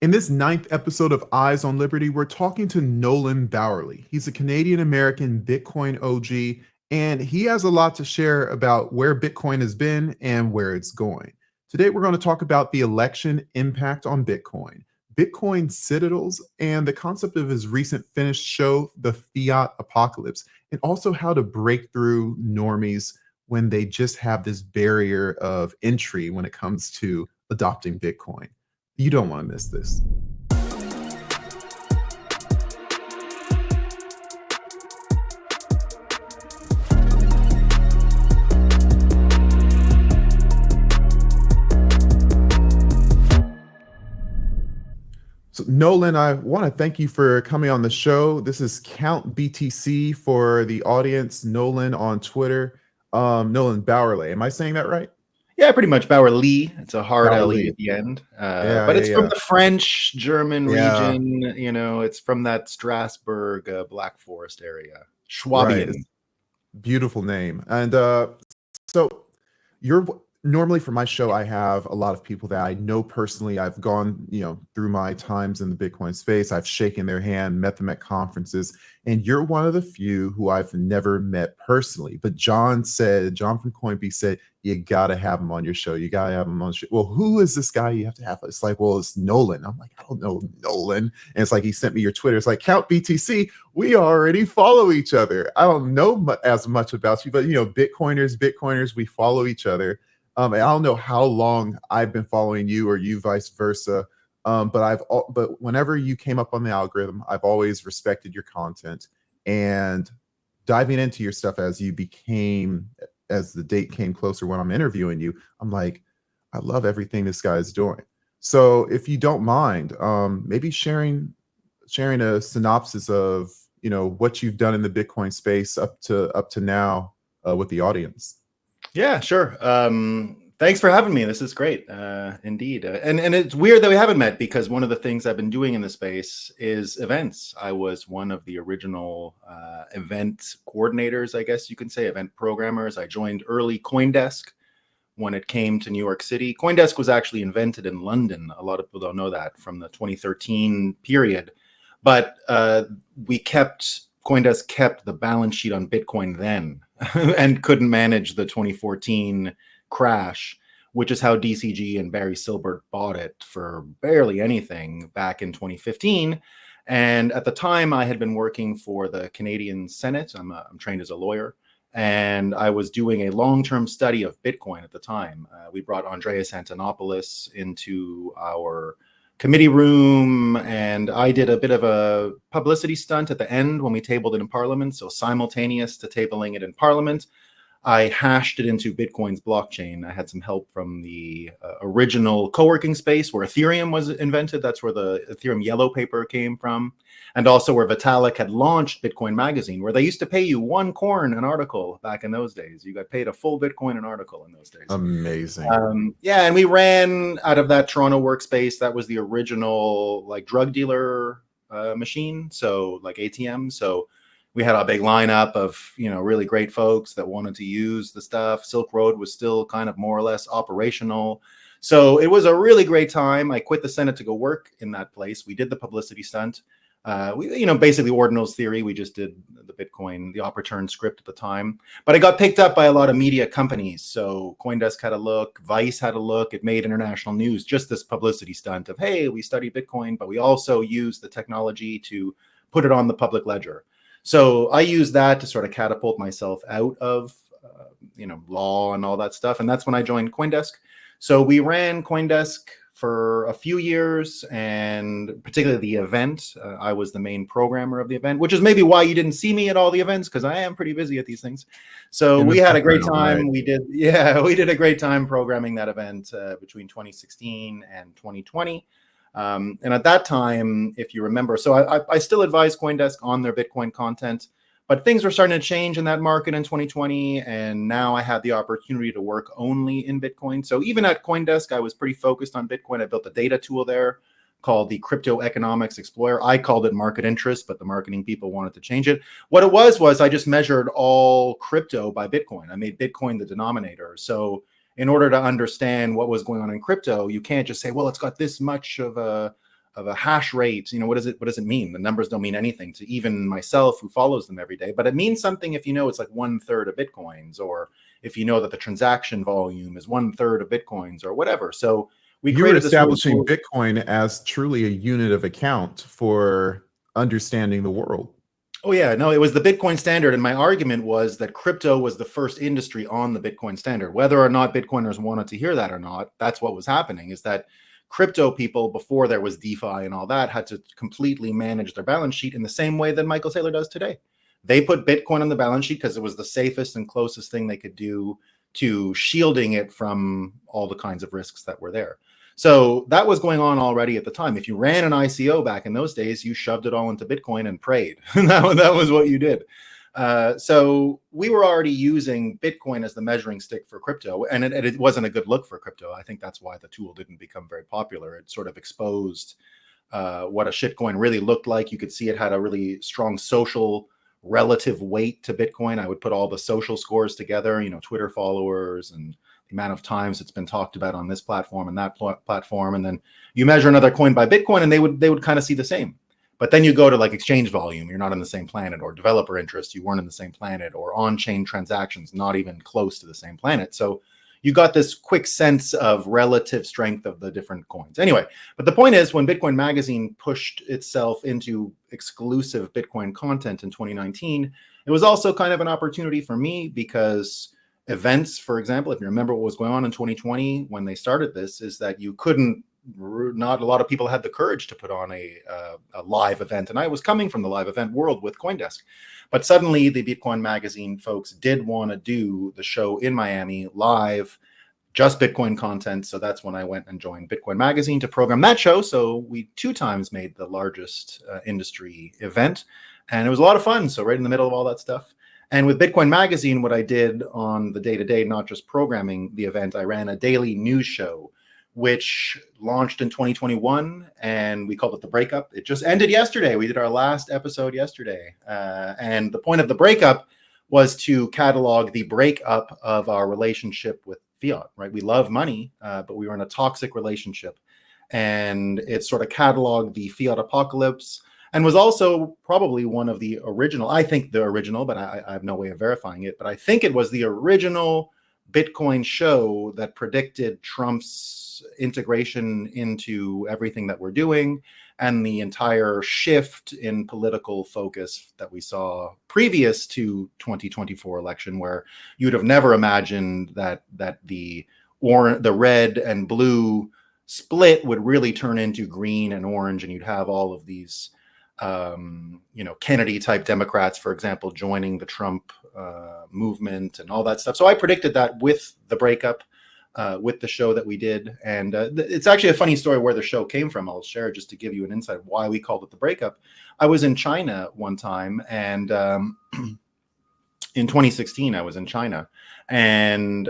In this ninth episode of Eyes on Liberty, we're talking to Nolan Bauerle. He's a Canadian-American Bitcoin OG, and he has a lot to share about where Bitcoin has been and where it's going. Today, we're going to talk about the election impact on Bitcoin, Bitcoin Citadels, and the concept of his recent finished show, The Fiat Apocalypse, and also how to break through normies when they just have this barrier of entry when it comes to adopting Bitcoin. You don't want to miss this. So, Nolan, I want to thank you for coming on the show. This is Count BTC for the audience. Nolan on Twitter. Nolan Bauerle. Am I saying that right? Yeah, pretty much. Bauerle. It's a hard Bauerle. LE at the end. Yeah, but it's yeah, from yeah. the French, German Yeah. region. You know, it's from that Strasbourg, Black Forest area. Right. Schwabian. It's a beautiful name. And so you're normally for my show, I have a lot of people that I know personally. I've gone, through my times in the Bitcoin space. I've shaken their hand, met them at conferences, and you're one of the few who I've never met personally. But John from Coinbase said, you got to have him on your show. You got to have him on the show. Well, who is this guy you have to have? It's like, well, it's Nolan. I'm like, I don't know Nolan. And it's like, he sent me your Twitter. It's like, Count BTC, we already follow each other. I don't know as much about you, but, Bitcoiners, we follow each other. And I don't know how long I've been following you or you vice versa. But whenever you came up on the algorithm, I've always respected your content, and diving into your stuff as the date came closer when I'm interviewing you, I'm like, I love everything this guy is doing. So if you don't mind, maybe sharing a synopsis of, what you've done in the Bitcoin space up to now with the audience. Yeah, sure. Thanks for having me. This is great, indeed. And it's weird that we haven't met, because one of the things I've been doing in the space is events. I was one of the original event coordinators, I guess you can say, event programmers. I joined early CoinDesk when it came to New York City. CoinDesk was actually invented in London. A lot of people don't know that, from the 2013 period. But CoinDesk kept the balance sheet on Bitcoin then and couldn't manage the 2014 crash, which is how DCG and Barry Silbert bought it for barely anything back in 2015. And at the time, I had been working for the Canadian Senate. I'm trained as a lawyer, and I was doing a long-term study of Bitcoin at the time. We brought Andreas Antonopoulos into our committee room, and I did a bit of a publicity stunt at the end when we tabled it in Parliament. So simultaneous to tabling it in Parliament, I hashed it into Bitcoin's blockchain. I had some help from the original co-working space where Ethereum was invented. That's where the Ethereum yellow paper came from. And also where Vitalik had launched Bitcoin Magazine, where they used to pay you 1 corn an article back in those days. You got paid a full Bitcoin an article in those days. Amazing. Yeah, and we ran out of that Toronto workspace. That was the original drug dealer machine, so ATM. So we had a big lineup of really great folks that wanted to use the stuff. Silk Road was still kind of more or less operational. So it was a really great time. I quit the Senate to go work in that place. We did the publicity stunt. Basically Ordinal's theory. We just did the Bitcoin, the op return script at the time. But it got picked up by a lot of media companies. So CoinDesk had a look, Vice had a look. It made international news, just this publicity stunt of, hey, we study Bitcoin, but we also use the technology to put it on the public ledger. So I used that to sort of catapult myself out of, law and all that stuff. And that's when I joined CoinDesk. So we ran CoinDesk for a few years, and particularly the event. I was the main programmer of the event, which is maybe why you didn't see me at all the events, because I am pretty busy at these things. So we had a great time. Right. We did a great time programming that event between 2016 and 2020. And at that time, if you remember, so I still advise CoinDesk on their Bitcoin content, but things were starting to change in that market in 2020. And now I had the opportunity to work only in Bitcoin. So even at CoinDesk, I was pretty focused on Bitcoin. I built a data tool there called the Crypto Economics Explorer. I called it market interest, but the marketing people wanted to change it. What it was I just measured all crypto by Bitcoin. I made Bitcoin the denominator. So in order to understand what was going on in crypto, you can't just say, well, it's got this much of a a hash rate, what does it mean? The numbers don't mean anything to even myself who follows them every day, but it means something if it's like 1/3 of Bitcoins, or if you know that the transaction volume is 1/3 of Bitcoins or whatever. So we You were created this establishing Bitcoin as truly a unit of account for understanding the world. Oh yeah, no, it was the Bitcoin standard. And my argument was that crypto was the first industry on the Bitcoin standard. Whether or not Bitcoiners wanted to hear that or not, that's what was happening, is that crypto people, before there was DeFi and all that, had to completely manage their balance sheet in the same way that Michael Saylor does today. They put Bitcoin on the balance sheet because it was the safest and closest thing they could do to shielding it from all the kinds of risks that were there. So that was going on already at the time. If you ran an ICO back in those days, you shoved it all into Bitcoin and prayed. that was what you did. So we were already using Bitcoin as the measuring stick for crypto, and it wasn't a good look for crypto. I think that's why the tool didn't become very popular. It sort of exposed what a shitcoin really looked like. You could see it had a really strong social relative weight to Bitcoin. I would put all the social scores together, Twitter followers and the amount of times it's been talked about on this platform and that platform. And then you measure another coin by Bitcoin and they would kind of see the same. But then you go to like exchange volume, you're not on the same planet, or developer interest, you weren't in the same planet, or on-chain transactions, not even close to the same planet. So you got this quick sense of relative strength of the different coins. Anyway, but the point is, when Bitcoin Magazine pushed itself into exclusive Bitcoin content in 2019, it was also kind of an opportunity for me, because events, for example, if you remember what was going on in 2020 when they started this, is that not a lot of people had the courage to put on a live event. And I was coming from the live event world with CoinDesk. But suddenly the Bitcoin Magazine folks did want to do the show in Miami live, just Bitcoin content. So that's when I went and joined Bitcoin Magazine to program that show. So we 2 times made the largest industry event. And it was a lot of fun. So right in the middle of all that stuff. And with Bitcoin Magazine, what I did on the day-to-day, not just programming the event, I ran a daily news show, which launched in 2021, and we called it The Breakup. It just ended yesterday. We did our last episode yesterday. And the point of The Breakup was to catalog the breakup of our relationship with fiat, right? We love money, but we were in a toxic relationship. And it sort of cataloged the fiat apocalypse, and was also probably one of the original, I think the original, but I have no way of verifying it, but I think it was the original Bitcoin show that predicted Trump's integration into everything that we're doing, and the entire shift in political focus that we saw previous to 2024 election, where you'd have never imagined that the red and blue split would really turn into green and orange, and you'd have all of these Kennedy type Democrats, for example, joining the Trump movement and all that stuff. So I predicted that with The Breakup, with the show that we did. And it's actually a funny story where the show came from. I'll share just to give you an insight of why we called it The Breakup. I was in China one time, and in 2016, I was in China, and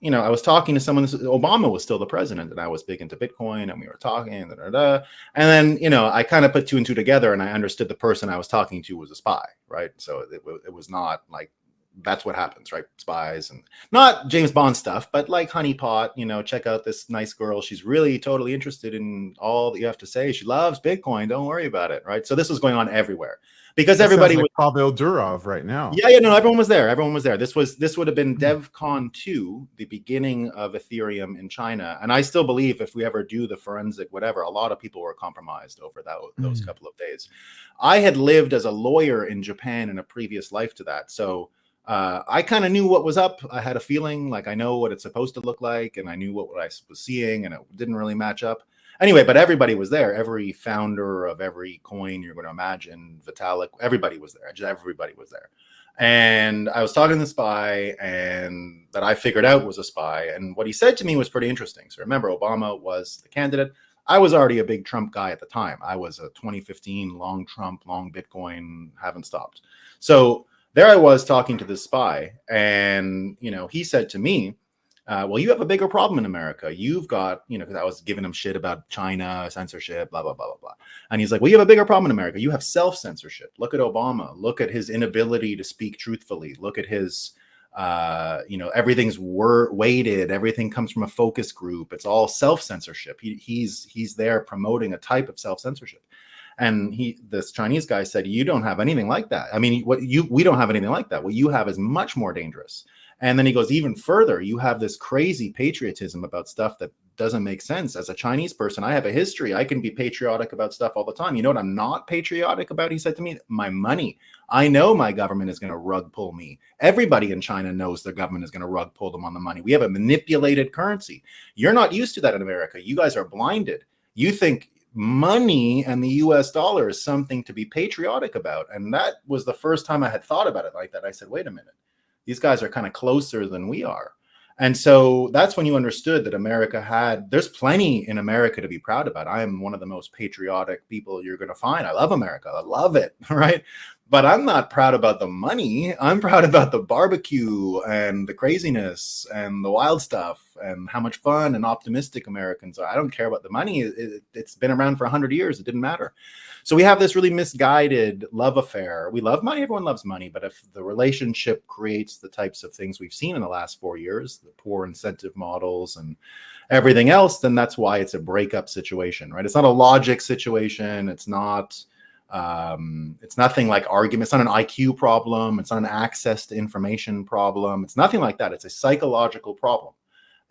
I was talking to someone. Obama was still the president, and I was big into Bitcoin, and we were talking, and then, I kind of put 2 and 2 together, and I understood the person I was talking to was a spy, right? So it was not like, that's what happens, right? Spies, and not James Bond stuff, but like honeypot, check out this nice girl. She's really totally interested in all that you have to say. She loves Bitcoin. Don't worry about it, right? So this was going on everywhere. Because everybody was Pavel Durov right now. Yeah, no, everyone was there. Everyone was there. This would have been DevCon 2, the beginning of Ethereum in China. And I still believe if we ever do the forensic whatever, a lot of people were compromised over those couple of days. I had lived as a lawyer in Japan in a previous life to that. So I kind of knew what was up. I had a feeling like I know what it's supposed to look like, and I knew what I was seeing, and it didn't really match up. Anyway, but everybody was there. Every founder of every coin you're going to imagine, Vitalik, everybody was there. Just everybody was there. And I was talking to the spy, and that I figured out was a spy. And what he said to me was pretty interesting. So remember, Obama was the candidate. I was already a big Trump guy at the time. I was a 2015 long Trump, long Bitcoin, haven't stopped. So there I was talking to this spy, and he said to me, well, you have a bigger problem in America. You've got, because I was giving him shit about China, censorship, blah, blah, blah, blah, blah. And he's like, well, you have a bigger problem in America. You have self-censorship. Look at Obama. Look at his inability to speak truthfully. Look at his Everything's weighted. Everything comes from a focus group. It's all self-censorship. He's there promoting a type of self-censorship. And this Chinese guy said, you don't have anything like that. I mean, we don't have anything like that. What you have is much more dangerous. And then he goes even further. You have this crazy patriotism about stuff that doesn't make sense. As a Chinese person, I have a history. I can be patriotic about stuff all the time. You know what I'm not patriotic about? He said to me, my money. I know my government is going to rug pull me. Everybody in China knows their government is going to rug pull them on the money. We have a manipulated currency. You're not used to that in America. You guys are blinded. You think money and the US dollar is something to be patriotic about. And that was the first time I had thought about it like that. I said, wait a minute. These guys are kind of closer than we are. And so that's when you understood that there's plenty in America to be proud about. I am one of the most patriotic people you're going to find. I love America. I love it. Right. But I'm not proud about the money. I'm proud about the barbecue and the craziness and the wild stuff and how much fun and optimistic Americans are. I don't care about the money. It's been around for 100 years. It didn't matter. So we have this really misguided love affair. We love money. Everyone loves money. But if the relationship creates the types of things we've seen in the last 4 years, the poor incentive models and everything else, then that's why it's a breakup situation, right? It's not a logic situation. It's nothing like argument. It's not an IQ problem. It's not an access to information problem. It's nothing like that. It's a psychological problem.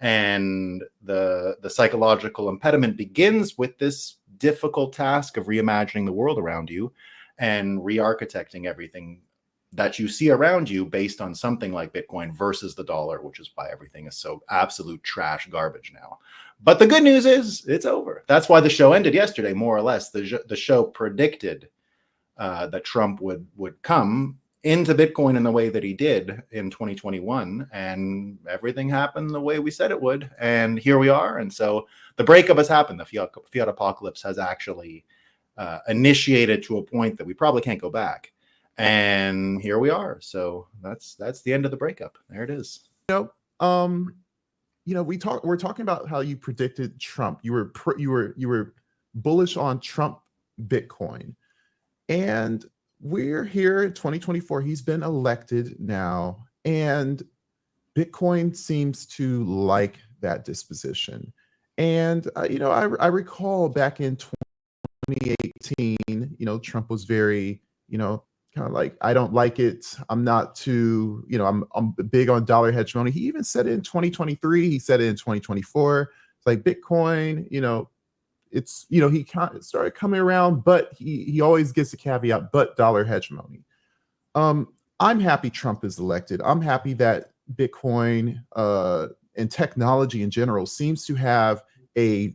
And the psychological impediment begins with this difficult task of reimagining the world around you and re-architecting everything that you see around you based on something like Bitcoin versus the dollar, which is why everything is so absolute trash garbage now. But the good news is it's over. That's why the show ended yesterday, more or less. The show predicted that Trump would come into Bitcoin in the way that he did in 2021, and everything happened the way we said it would, and here we are. And so the breakup has happened. The fiat apocalypse has actually initiated to a point that we probably can't go back, and here we are. So that's the end of the breakup. There it is. We're talking about how you predicted Trump. You were bullish on Trump Bitcoin, and we're here in 2024. He's been elected now, and Bitcoin seems to like that disposition. And I recall back in 2018, Trump was very, kind of like, I don't like it. I'm not too, I'm big on dollar hegemony. He even said it in 2023. He said it in 2024. It's like Bitcoin, it's, he kind of started coming around, but he always gets a caveat, but dollar hegemony. I'm happy Trump is elected. I'm happy that Bitcoin and technology in general seems to have a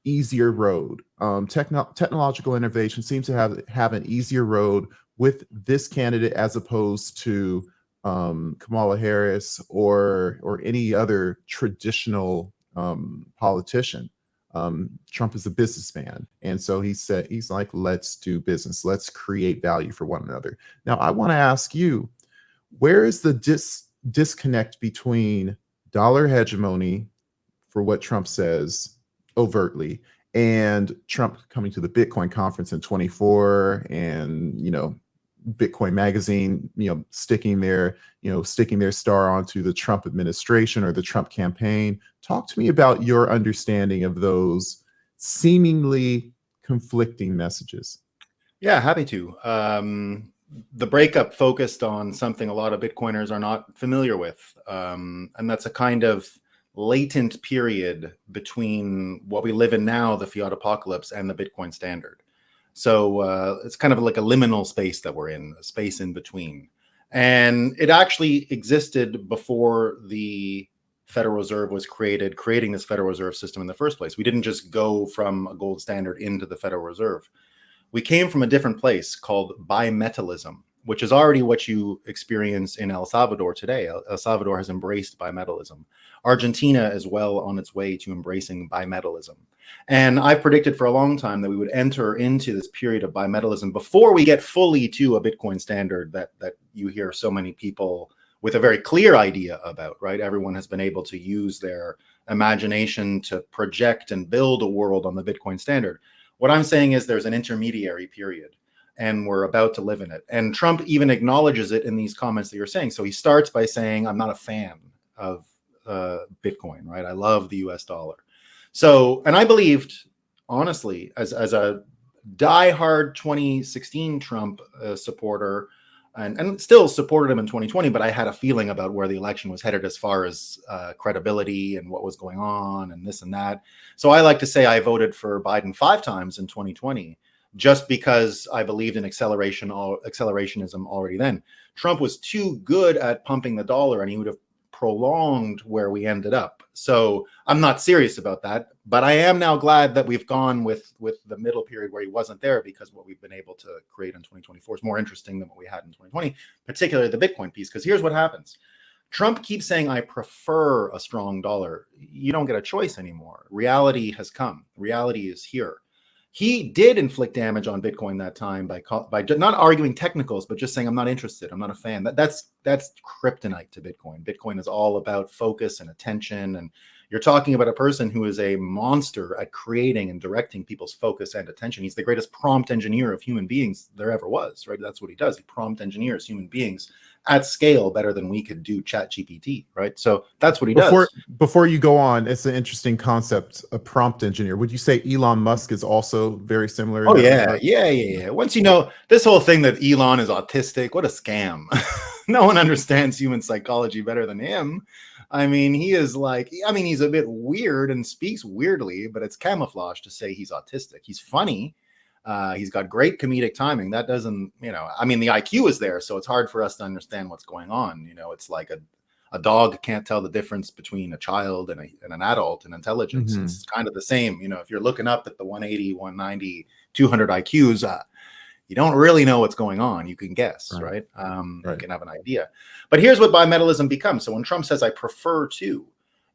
easier road. Technological innovation seems to have an easier road with this candidate as opposed to Kamala Harris or any other traditional politician. Trump is a businessman. And so he's like, let's do business. Let's create value for one another. Now, I want to ask you, where is the disconnect between dollar hegemony for what Trump says overtly and Trump coming to the Bitcoin conference in 24 and, Bitcoin magazine, sticking their star onto the Trump administration or the Trump campaign? Talk to me about your understanding of those seemingly conflicting messages. Yeah, happy to. The breakup focused on something a lot of Bitcoiners are not familiar with. And that's a kind of latent period between what we live in now, the fiat apocalypse, and the Bitcoin standard. So it's kind of like a liminal space that we're in, a space in between. And it actually existed before the Federal Reserve was creating this Federal Reserve system in the first place. We didn't just go from a gold standard into the Federal Reserve. We came from a different place called bi-metalism, which is already what you experience in El Salvador today. El Salvador has embraced bi-metalism. Argentina is well on its way to embracing bi-metalism. And I've predicted for a long time that we would enter into this period of bi-metalism before we get fully to a Bitcoin standard that you hear so many people with a very clear idea about, right? Everyone has been able to use their imagination to project and build a world on the Bitcoin standard. What I'm saying is there's an intermediary period. and we're about to live in it. And Trump even acknowledges it in these comments that you're saying. So he starts by saying, I'm not a fan of Bitcoin, right? I love the US dollar. So, and I believed, honestly, as a diehard 2016 Trump supporter, and still supported him in 2020, but I had a feeling about where the election was headed as far as credibility and what was going on and this and that. So I like to say I voted for Biden 5 times in 2020, just because I believed in accelerationism already then. Trump was too good at pumping the dollar, and he would have prolonged where we ended up. So I'm not serious about that, but I am now glad that we've gone with the middle period where he wasn't there, because what we've been able to create in 2024 is more interesting than what we had in 2020, particularly the Bitcoin piece. Because here's what happens. Trump keeps saying, I prefer a strong dollar. You don't get a choice anymore. Reality has come. Reality is here. He did inflict damage on Bitcoin that time by not arguing technicals, but just saying, I'm not interested. I'm not a fan. That's kryptonite to Bitcoin. Bitcoin is all about focus and attention. And you're talking about a person who is a monster at creating and directing people's focus and attention. He's the greatest prompt engineer of human beings there ever was, right? That's what he does. He prompt engineers human beings at scale better than we could do ChatGPT, right? So that's what he does. Before you go on, it's an interesting concept, a prompt engineer. Would you say Elon Musk is also very similar? Oh, yeah. Once you know this whole thing that Elon is autistic, what a scam. No one understands human psychology better than him. I mean, he's a bit weird and speaks weirdly, but it's camouflage to say he's autistic. He's funny. He's got great comedic timing. That doesn't, the IQ is there, so it's hard for us to understand what's going on. It's like a dog can't tell the difference between a child and an adult in intelligence. Mm-hmm. It's kind of the same. If you're looking up at the 180, 190, 200 IQs, you don't really know what's going on. You can guess, right? You can have an idea. But here's what bi-metalism becomes. So when Trump says, I prefer to,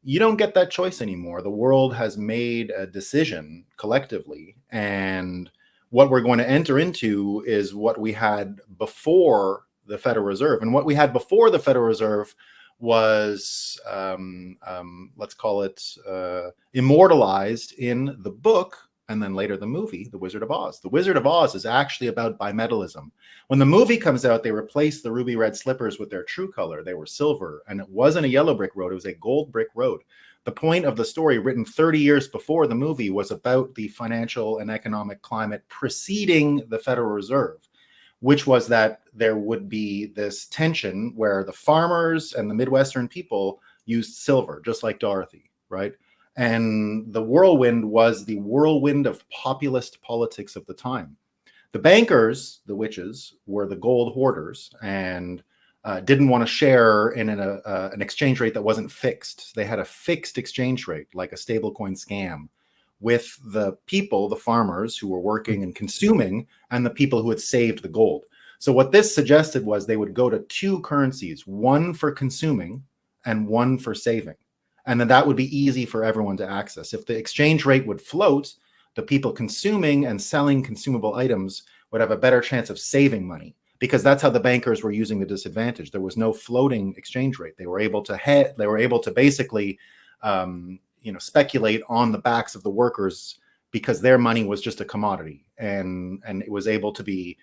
you don't get that choice anymore. The world has made a decision collectively, and what we're going to enter into is what we had before the Federal Reserve. And what we had before the Federal Reserve was, let's call it immortalized in the book, and then later the movie, The Wizard of Oz. The Wizard of Oz is actually about bi-metalism. When the movie comes out, they replaced the ruby red slippers with their true color. They were silver, and it wasn't a yellow brick road. It was a gold brick road. The point of the story, written 30 years before the movie, was about the financial and economic climate preceding the Federal Reserve, which was that there would be this tension where the farmers and the Midwestern people used silver, just like Dorothy, right? And the whirlwind was the whirlwind of populist politics of the time. The bankers, the witches, were the gold hoarders and didn't want to share in an exchange rate that wasn't fixed. They had a fixed exchange rate, like a stablecoin scam, with the people, the farmers who were working and consuming, and the people who had saved the gold. So what this suggested was they would go to 2 currencies, one for consuming and one for saving. And then that would be easy for everyone to access. If the exchange rate would float, the people consuming and selling consumable items would have a better chance of saving money, because that's how the bankers were using the disadvantage. There was no floating exchange rate. They were able to basically speculate on the backs of the workers, because their money was just a commodity, and it was able to be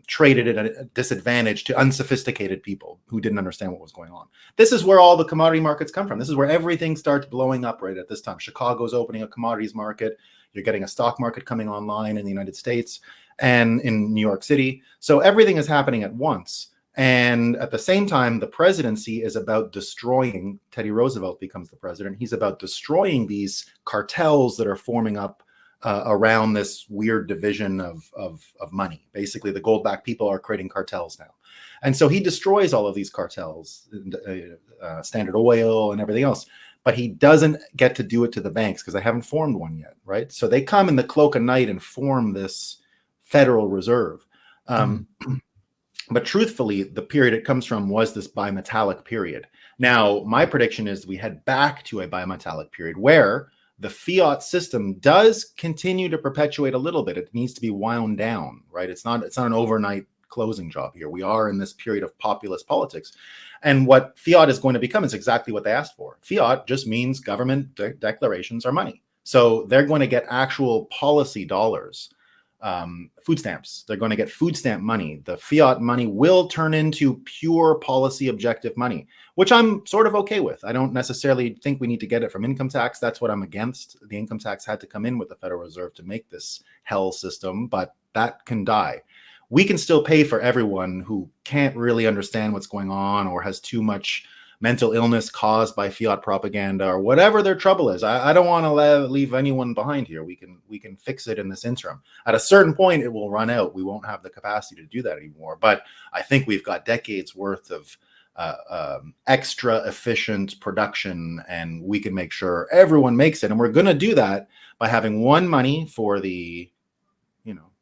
traded at a disadvantage to unsophisticated people who didn't understand what was going on. This is where all the commodity markets come from. This is where everything starts blowing up right at this time. Chicago's opening a commodities market. You're getting a stock market coming online in the United States and in New York City. So everything is happening at once. And at the same time, the presidency is about destroying, Teddy Roosevelt becomes the president. He's about destroying these cartels that are forming up around this weird division of money. Basically, the gold-backed people are creating cartels now. And so he destroys all of these cartels, Standard Oil and everything else. But he doesn't get to do it to the banks because they haven't formed one yet, right? So they come in the cloak of night and form this Federal Reserve. But truthfully, the period it comes from was this bimetallic period. Now, my prediction is we head back to a bimetallic period where the fiat system does continue to perpetuate a little bit. It needs to be wound down, right? It's not an overnight closing job here. We are in this period of populist politics. And what fiat is going to become is exactly what they asked for. Fiat just means government declarations are money. So they're going to get actual policy dollars food stamps. They're going to get food stamp money. The fiat money will turn into pure policy objective money, which I'm sort of okay with. I don't necessarily think we need to get it from income tax. That's what I'm against. The income tax had to come in with the Federal Reserve to make this hell system, but that can die. We can still pay for everyone who can't really understand what's going on or has too much mental illness caused by fiat propaganda or whatever their trouble is. I don't want to leave anyone behind here. We can fix it in this interim. At a certain point, it will run out. We won't have the capacity to do that anymore. But I think we've got decades worth of extra efficient production, and we can make sure everyone makes it. And we're going to do that by having one money for the,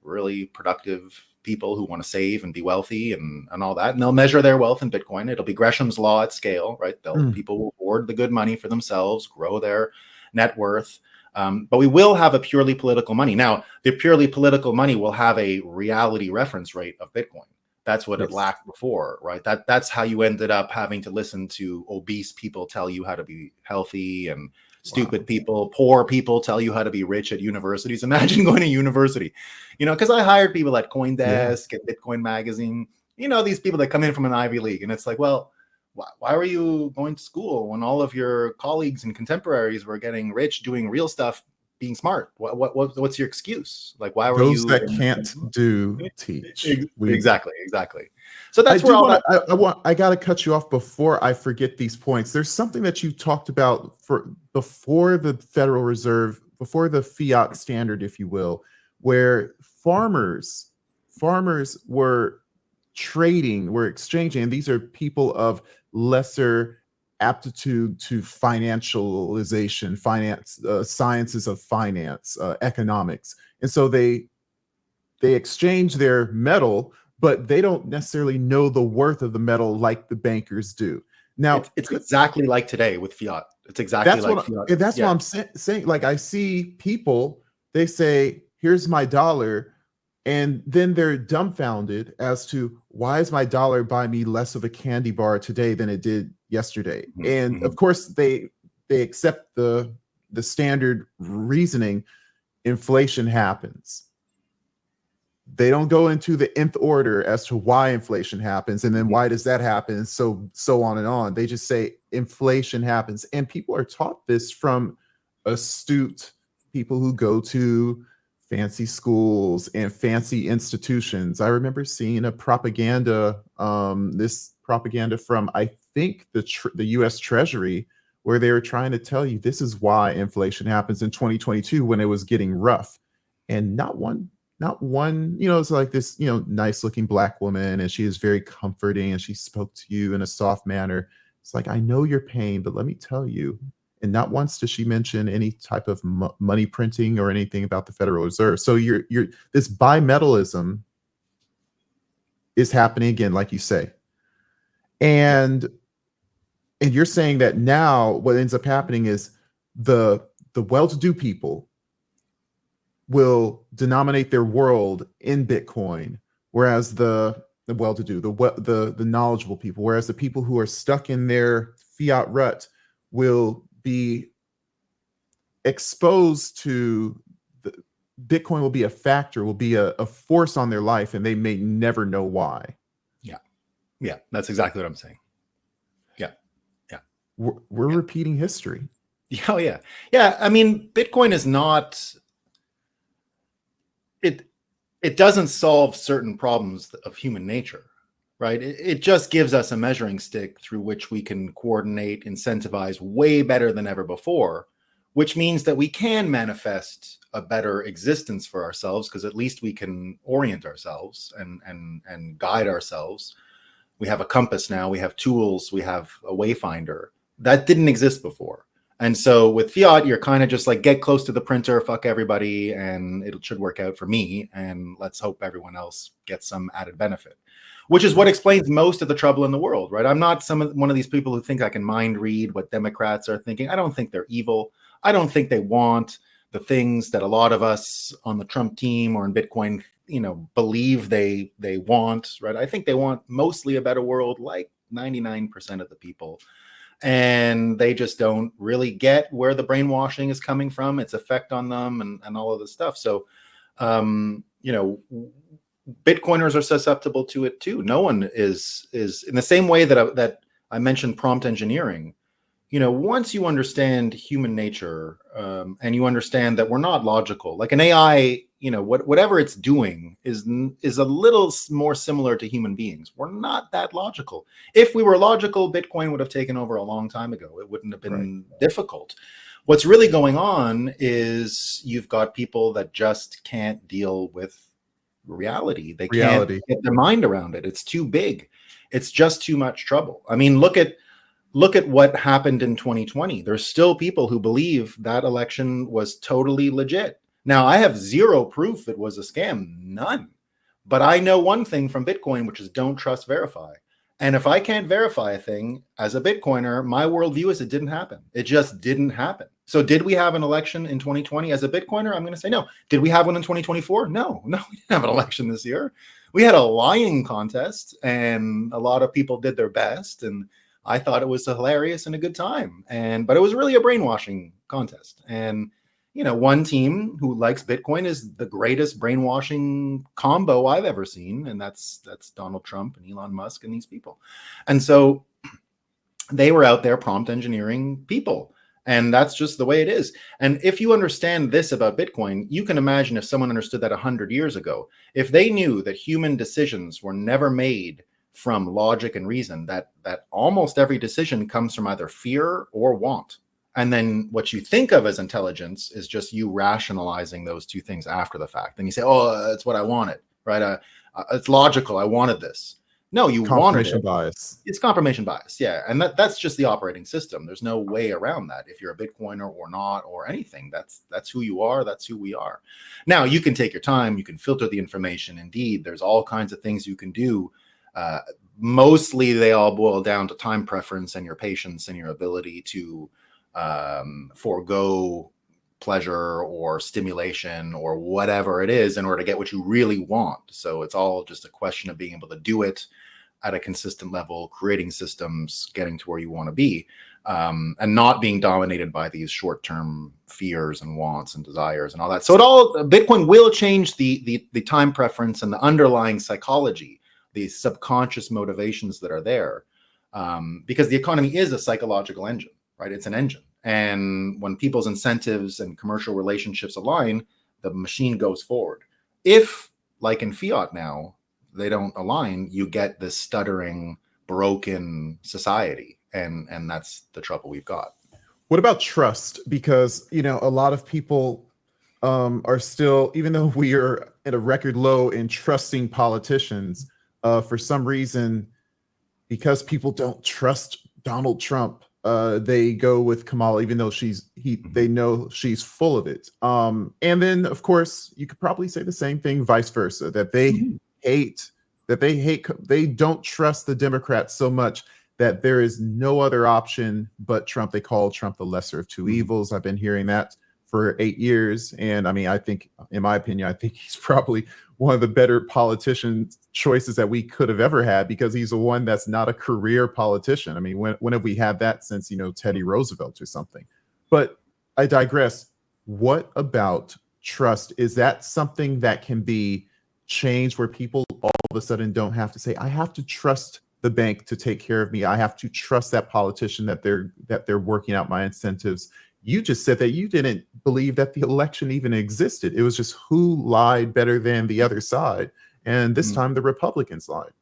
really productive people who want to save and be wealthy and all that. And they'll measure their wealth in Bitcoin. It'll be Gresham's law at scale, right? People will hoard the good money for themselves, grow their net worth. But we will have a purely political money. Now, the purely political money will have a reality reference rate of Bitcoin. That's what it lacked before, right? That's how you ended up having to listen to obese people tell you how to be healthy, and stupid people, poor people tell you how to be rich at universities. Imagine going to university, because I hired people at CoinDesk and Bitcoin Magazine, these people that come in from an Ivy League. And it's like, well, why were you going to school when all of your colleagues and contemporaries were getting rich, doing real stuff, being smart? What's your excuse? Like, why were those you that can't do teach? Exactly. So that's where I got to cut you off before I forget these points. There's something that you talked about before the Federal Reserve, before the fiat standard, if you will, where farmers were trading, were exchanging, and these are people of lesser aptitude to financialization, sciences of finance, economics. And so they exchange their metal, but they don't necessarily know the worth of the metal like the bankers do. Now, it's exactly like today with fiat. It's exactly like fiat. That's what I'm saying. Like, I see people, they say, here's my dollar, and then they're dumbfounded as to, why is my dollar buying me less of a candy bar today than it did yesterday? And of course, they accept the standard reasoning, inflation happens. They don't go into the nth order as to why inflation happens, and then why does that happen, so on and on. They just say inflation happens. And people are taught this from astute people who go to fancy schools and fancy institutions. I remember seeing a propaganda, this propaganda from, I think, the US Treasury, where they were trying to tell you this is why inflation happens in 2022 when it was getting rough. And not one, it's like this, nice looking Black woman, and she is very comforting, and she spoke to you in a soft manner. It's like, I know your pain, but let me tell you. And not once does she mention any type of money printing or anything about the Federal Reserve. So this bi-metalism is happening again, like you say. And you're saying that now what ends up happening is the well-to-do people will denominate their world in Bitcoin, whereas the well-to-do, the knowledgeable people, whereas the people who are stuck in their fiat rut will be exposed to Bitcoin, will be a factor, will be a force on their life, and they may never know why. Yeah, that's exactly what I'm saying. We're repeating history. Oh yeah. I mean, Bitcoin is not. It doesn't solve certain problems of human nature, right? It just gives us a measuring stick through which we can coordinate, incentivize way better than ever before, which means that we can manifest a better existence for ourselves, because at least we can orient ourselves and guide ourselves. We have a compass now, we have tools, we have a wayfinder. That didn't exist before. And so with fiat, you're kind of just like, get close to the printer, fuck everybody, and it should work out for me. And let's hope everyone else gets some added benefit, which is what explains most of the trouble in the world, right? I'm not one of these people who think I can mind read what Democrats are thinking. I don't think they're evil. I don't think they want the things that a lot of us on the Trump team or in Bitcoin, believe they want, right? I think they want mostly a better world, like 99% of the people. And they just don't really get where the brainwashing is coming from, its effect on them, and all of this stuff. So you know, Bitcoiners are susceptible to it too. No one is in the same way that I mentioned prompt engineering. You know, once you understand human nature, and you understand that we're not logical, like an AI, you know, whatever it's doing is a little more similar to human beings. We're not that logical. If we were logical, Bitcoin would have taken over a long time ago. It wouldn't have been difficult. What's really going on is you've got people that just can't deal with reality. They can't get their mind around it. It's too big. It's just too much trouble. I mean, look at what happened in 2020. There's still people who believe that election was totally legit. Now, I have zero proof it was a scam, none. But I know one thing from Bitcoin, which is don't trust, verify. And if I can't verify a thing as a Bitcoiner, my worldview is it didn't happen. It just didn't happen. So did we have an election in 2020 as a Bitcoiner? I'm going to say no. Did we have one in 2024? No, we didn't have an election this year. We had a lying contest and a lot of people did their best. And I thought it was hilarious and a good time. But it was really a brainwashing contest. And, you know, one team who likes Bitcoin is the greatest brainwashing combo I've ever seen. And that's Donald Trump and Elon Musk and these people. And so they were out there prompt engineering people. And that's just the way it is. And if you understand this about Bitcoin, you can imagine if someone understood that 100 years ago, if they knew that human decisions were never made from logic and reason, that almost every decision comes from either fear or want. And then what you think of as intelligence is just you rationalizing those two things after the fact. And you say, oh, that's what I wanted, right? It's logical. I wanted this. No, you wanted it. Confirmation bias. It's confirmation bias. Yeah. And that's just the operating system. There's no way around that. If you're a Bitcoiner or not, or anything, that's who you are. That's who we are. Now you can take your time. You can filter the information. Indeed, there's all kinds of things you can do. Mostly they all boil down to time preference and your patience and your ability to forego pleasure or stimulation or whatever it is in order to get what you really want. So it's all just a question of being able to do it at a consistent level, creating systems, getting to where you want to be, and not being dominated by these short-term fears and wants and desires and all that. So Bitcoin will change the time preference and the underlying psychology, the subconscious motivations that are there, because the economy is a psychological engine, right? It's an engine. And when people's incentives and commercial relationships align, the machine goes forward. If, like in Fiat now, they don't align, you get this stuttering, broken society. And that's the trouble we've got. What about trust? Because, you know, a lot of people are still, even though we are at a record low in trusting politicians, for some reason, because people don't trust Donald Trump, they go with Kamala, even though they know she's full of it. And then, of course, you could probably say the same thing, vice versa, that they don't trust the Democrats so much that there is no other option but Trump. They call Trump the lesser of two evils. I've been hearing that for 8 years. And I mean, I think, in my opinion, I think he's probably one of the better politician choices that we could have ever had, because he's the one that's not a career politician. I mean, when have we had that since, you know, Teddy Roosevelt or something? But I digress. What about trust? Is that something that can be changed, where people all of a sudden don't have to say, I have to trust the bank to take care of me. I have to trust that politician that they're working out my incentives. You just said that you didn't believe that the election even existed. It was just who lied better than the other side. And this time the Republicans lied.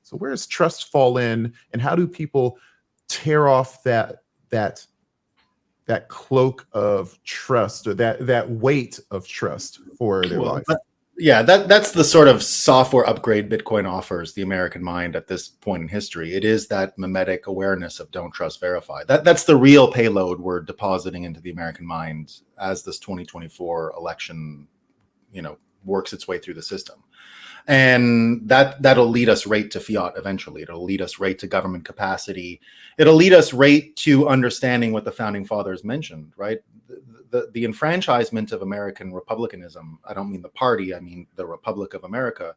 So where does trust fall in, and how do people tear off that cloak of trust, or that weight of trust for their life? Yeah, that's the sort of software upgrade Bitcoin offers the American mind at this point in history. It is that mimetic awareness of don't trust, verify. That's the real payload we're depositing into the American mind as this 2024 election, you know, works its way through the system. And that'll lead us right to fiat eventually. It'll lead us right to government capacity. It'll lead us right to understanding what the founding fathers mentioned, right? The enfranchisement of American republicanism, I don't mean the party, I mean the Republic of America,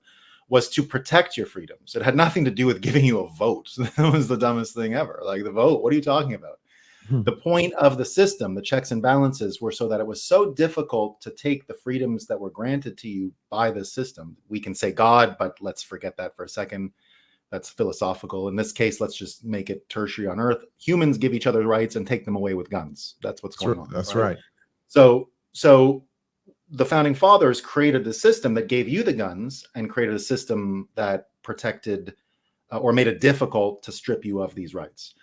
was to protect your freedoms. It had nothing to do with giving you a vote. That was the dumbest thing ever. Like, the vote, what are you talking about? Hmm. The point of the system, the checks and balances, were so that it was so difficult to take the freedoms that were granted to you by the system. We can say God, but let's forget that for a second. That's philosophical. In this case, let's just make it tertiary on Earth. Humans give each other rights and take them away with guns. That's what's going on. That's right. So the founding fathers created the system that gave you the guns and created a system that protected or made it difficult to strip you of these rights.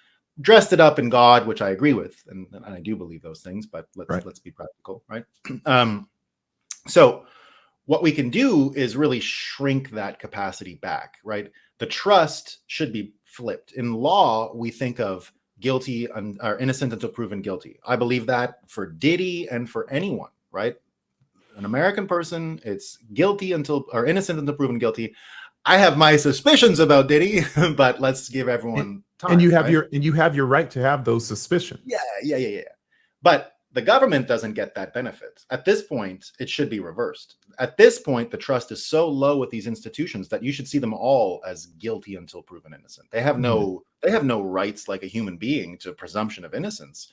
Dressed it up in God, which I agree with, and I do believe those things, but let's be practical, right? So what we can do is really shrink that capacity back, right? The trust should be flipped. In law, we think of guilty or innocent until proven guilty. I believe that for Diddy and for anyone, right? An American person, it's guilty until or innocent until proven guilty. I have my suspicions about Diddy, but let's give everyone time. And you have your right to have those suspicions. Yeah. But the government doesn't get that benefit. At this point, it should be reversed. At this point, the trust is so low with these institutions that you should see them all as guilty until proven innocent. They have no rights like a human being to presumption of innocence.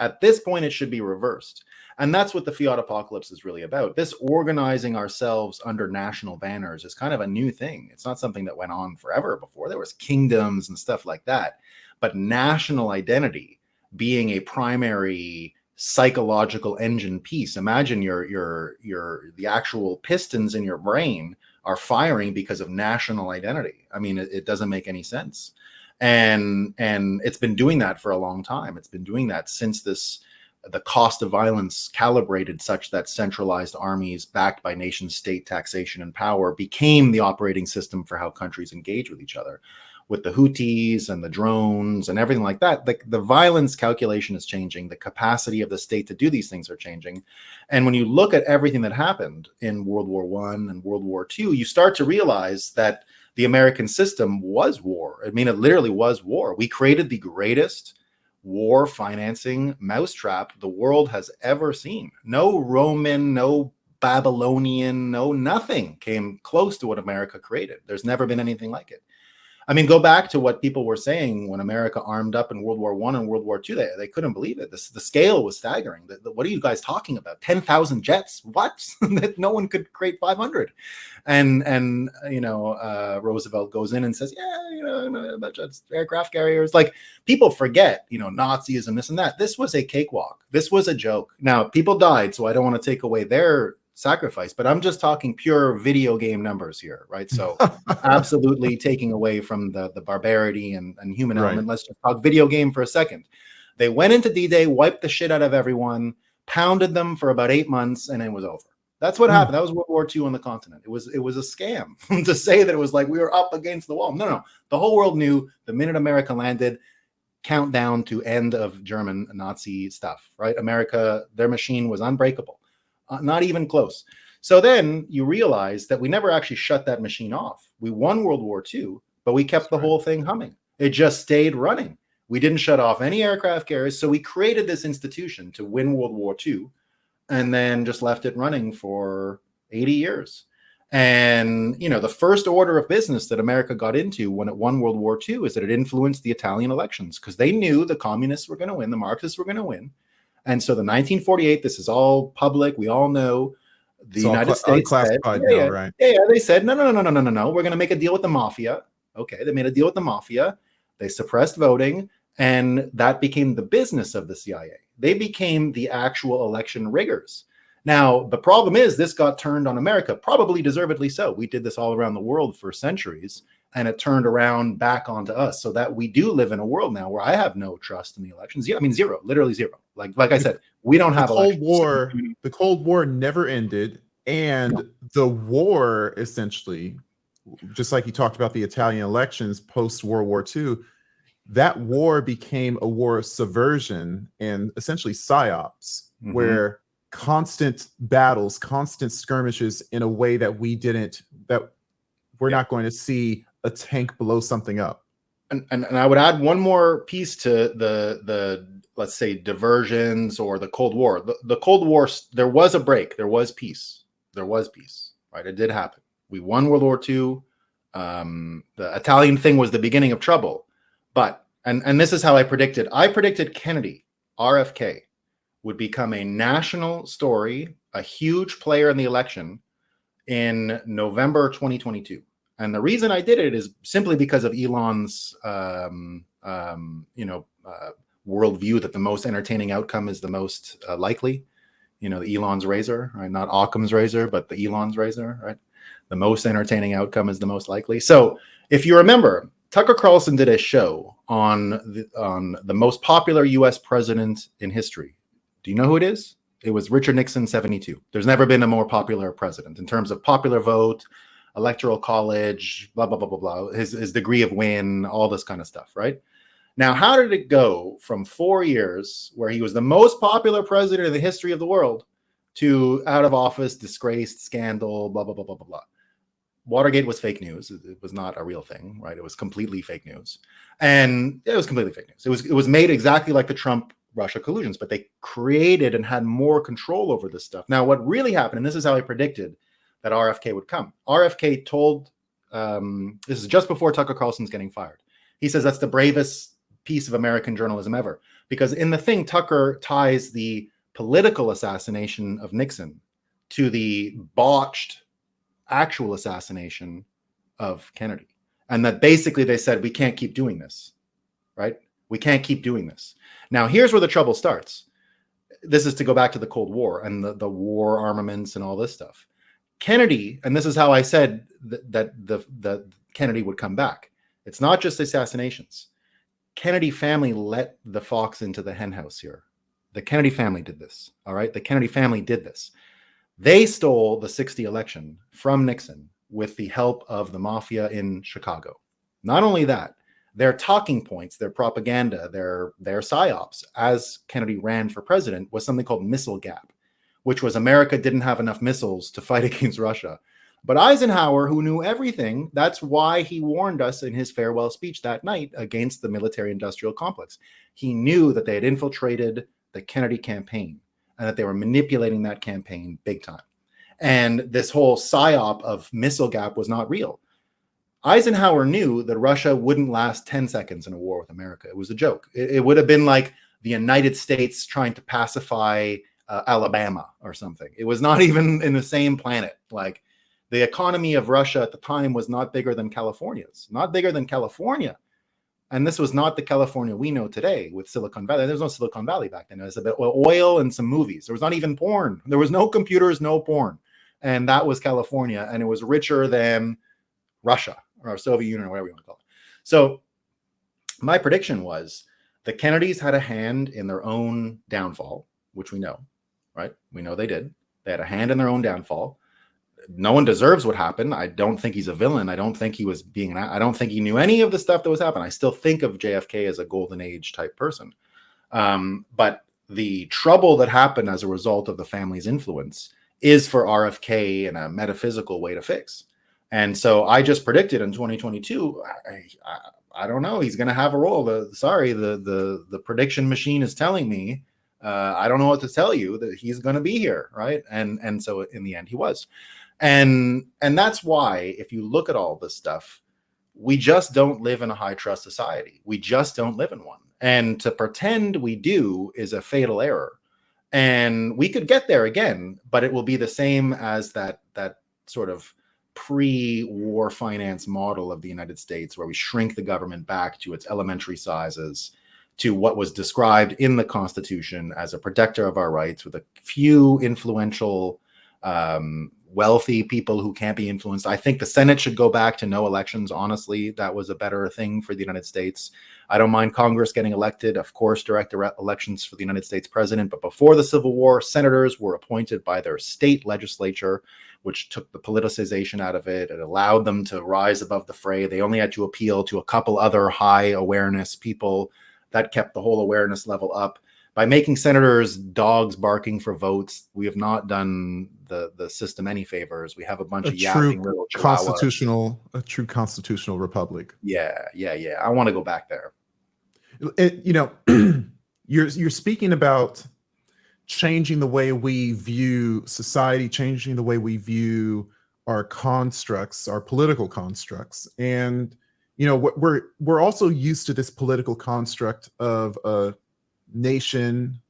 At this point, it should be reversed. And that's what the fiat apocalypse is really about. This organizing ourselves under national banners is kind of a new thing. It's not something that went on forever before. There was kingdoms and stuff like that. But national identity being a primary psychological engine piece. Imagine the actual pistons in your brain are firing because of national identity. I mean, it doesn't make any sense. And it's been doing that for a long time. It's been doing that since the cost of violence calibrated such that centralized armies backed by nation state taxation and power became the operating system for how countries engage with each other. With the Houthis and the drones and everything like that, the violence calculation is changing. The capacity of the state to do these things are changing. And when you look at everything that happened in World War I and World War II, you start to realize that the American system was war. I mean, it literally was war. We created the greatest war financing mousetrap the world has ever seen. No Roman, no Babylonian, no nothing came close to what America created. There's never been anything like it. I mean, go back to what people were saying when America armed up in World War I and World War II. They couldn't believe it. The scale was staggering. What are you guys talking about? 10,000 jets? What? No one could create 500. And Roosevelt goes in and says, jets, aircraft carriers. Like, people forget, Nazism, this and that. This was a cakewalk. This was a joke. Now, people died, so I don't want to take away their sacrifice, but I'm just talking pure video game numbers here, right? So absolutely taking away from the barbarity and human element. Let's just talk video game for a second. They went into D-Day, wiped the shit out of everyone, pounded them for about 8 months, and it was over. That's what happened. That was World War II on the continent. It was a scam to say that it was like we were up against the wall. No. The whole world knew the minute America landed, countdown to end of German Nazi stuff, right? America, their machine was unbreakable. Not even close. So then you realize that we never actually shut that machine off. We won World War II, but we kept the whole thing humming. It just stayed running. We didn't shut off any aircraft carriers. So we created this institution to win World War II and then just left it running for 80 years. And, the first order of business that America got into when it won World War II is that it influenced the Italian elections because they knew the communists were going to win, the Marxists were going to win. And so the 1948, this is all public. We all know the United States said, right? They said, no. We're going to make a deal with the mafia. Okay, they made a deal with the mafia. They suppressed voting, and that became the business of the CIA. They became the actual election riggers. Now, the problem is this got turned on America, probably deservedly so. We did this all around the world for centuries, and it turned around back onto us so that we do live in a world now where I have no trust in the elections. I mean, zero, literally zero. Like I said, we don't have the Cold War never ended. And the war, essentially, just like you talked about the Italian elections post World War II, that war became a war of subversion and essentially psyops, where constant battles, constant skirmishes in a way that we're not going to see a tank blow something up. And I would add one more piece to the let's say diversions or the Cold War. The Cold War, there was a break. There was peace. Right? It did happen. We won World War II. The Italian thing was the beginning of trouble. But And this is how I predicted. I predicted Kennedy, RFK, would become a national story, a huge player in the election in November 2022. And the reason I did it is simply because of Elon's, worldview that the most entertaining outcome is the most likely. The Elon's razor, right? Not Occam's razor, but the Elon's razor, right? The most entertaining outcome is the most likely. So if you remember, Tucker Carlson did a show on the most popular U.S. president in history. Do you know who it is? It was Richard Nixon, 72. There's never been a more popular president in terms of popular vote, electoral college, blah, blah, blah, blah, blah, his degree of win, all this kind of stuff, right? Now, how did it go from 4 years where he was the most popular president in the history of the world to out of office, disgraced, scandal, blah, blah, blah, blah, blah, blah? Watergate was fake news. It was not a real thing, right? It was completely fake news. And it was completely fake news. It was made exactly like the Trump-Russia collusions, but they created and had more control over this stuff. Now, what really happened, and this is how I predicted that RFK would come. RFK told, this is just before Tucker Carlson's getting fired. He says that's the bravest piece of American journalism ever. Because in the thing, Tucker ties the political assassination of Nixon to the botched actual assassination of Kennedy. And that basically they said, we can't keep doing this, right? We can't keep doing this. Now, here's where the trouble starts. This is to go back to the Cold War and the war armaments and all this stuff. Kennedy, and this is how I said that the Kennedy would come back. It's not just assassinations. Kennedy family let the fox into the henhouse here. The Kennedy family did this, all right? The Kennedy family did this. They stole the 60 election from Nixon with the help of the mafia in Chicago. Not only that, their talking points, their propaganda, their psyops as Kennedy ran for president was something called missile gap, which was America didn't have enough missiles to fight against Russia. But Eisenhower, who knew everything, that's why he warned us in his farewell speech that night against the military-industrial complex. He knew that they had infiltrated the Kennedy campaign and that they were manipulating that campaign big time. And this whole psyop of missile gap was not real. Eisenhower knew that Russia wouldn't last 10 seconds in a war with America. It was a joke. It would have been like the United States trying to pacify Alabama or something. It was not even in the same planet. Like, the economy of Russia at the time was not bigger than California's, not bigger than California. And this was not the California we know today with Silicon Valley. There's no Silicon Valley back then. It was a bit oil and some movies. There was not even porn. There was no computers, no porn. And that was California. And it was richer than Russia or Soviet Union or whatever you want to call it. So my prediction was the Kennedys had a hand in their own downfall, which we know, right? We know they did. They had a hand in their own downfall. No one deserves what happened. I don't think he's a villain. I don't think he was I don't think he knew any of the stuff that was happening. I still think of JFK as a golden age type person. But the trouble that happened as a result of the family's influence is for RFK in a metaphysical way to fix. And so I just predicted in 2022, I don't know, he's going to have a role. The prediction machine is telling me, I don't know what to tell you, that he's going to be here, right? And so in the end, he was. And that's why, if you look at all this stuff, we just don't live in a high trust society. We just don't live in one. And to pretend we do is a fatal error. And we could get there again, but it will be the same as that sort of pre-war finance model of the United States, where we shrink the government back to its elementary sizes, to what was described in the Constitution as a protector of our rights, with a few influential, wealthy people who can't be influenced. I think the Senate should go back to no elections. Honestly, that was a better thing for the United States. I don't mind Congress getting elected, of course, direct elections for the United States president. But before the Civil War, senators were appointed by their state legislature, which took the politicization out of it. It allowed them to rise above the fray. They only had to appeal to a couple other high awareness people. That kept the whole awareness level up. By making senators dogs barking for votes, we have not done the system any favors. We have a bunch of yapping little chihuahuas. A true constitutional republic. Yeah. I want to go back there. You're speaking about changing the way we view society, changing the way we view our constructs, our political constructs. And we're also used to this political construct of a nation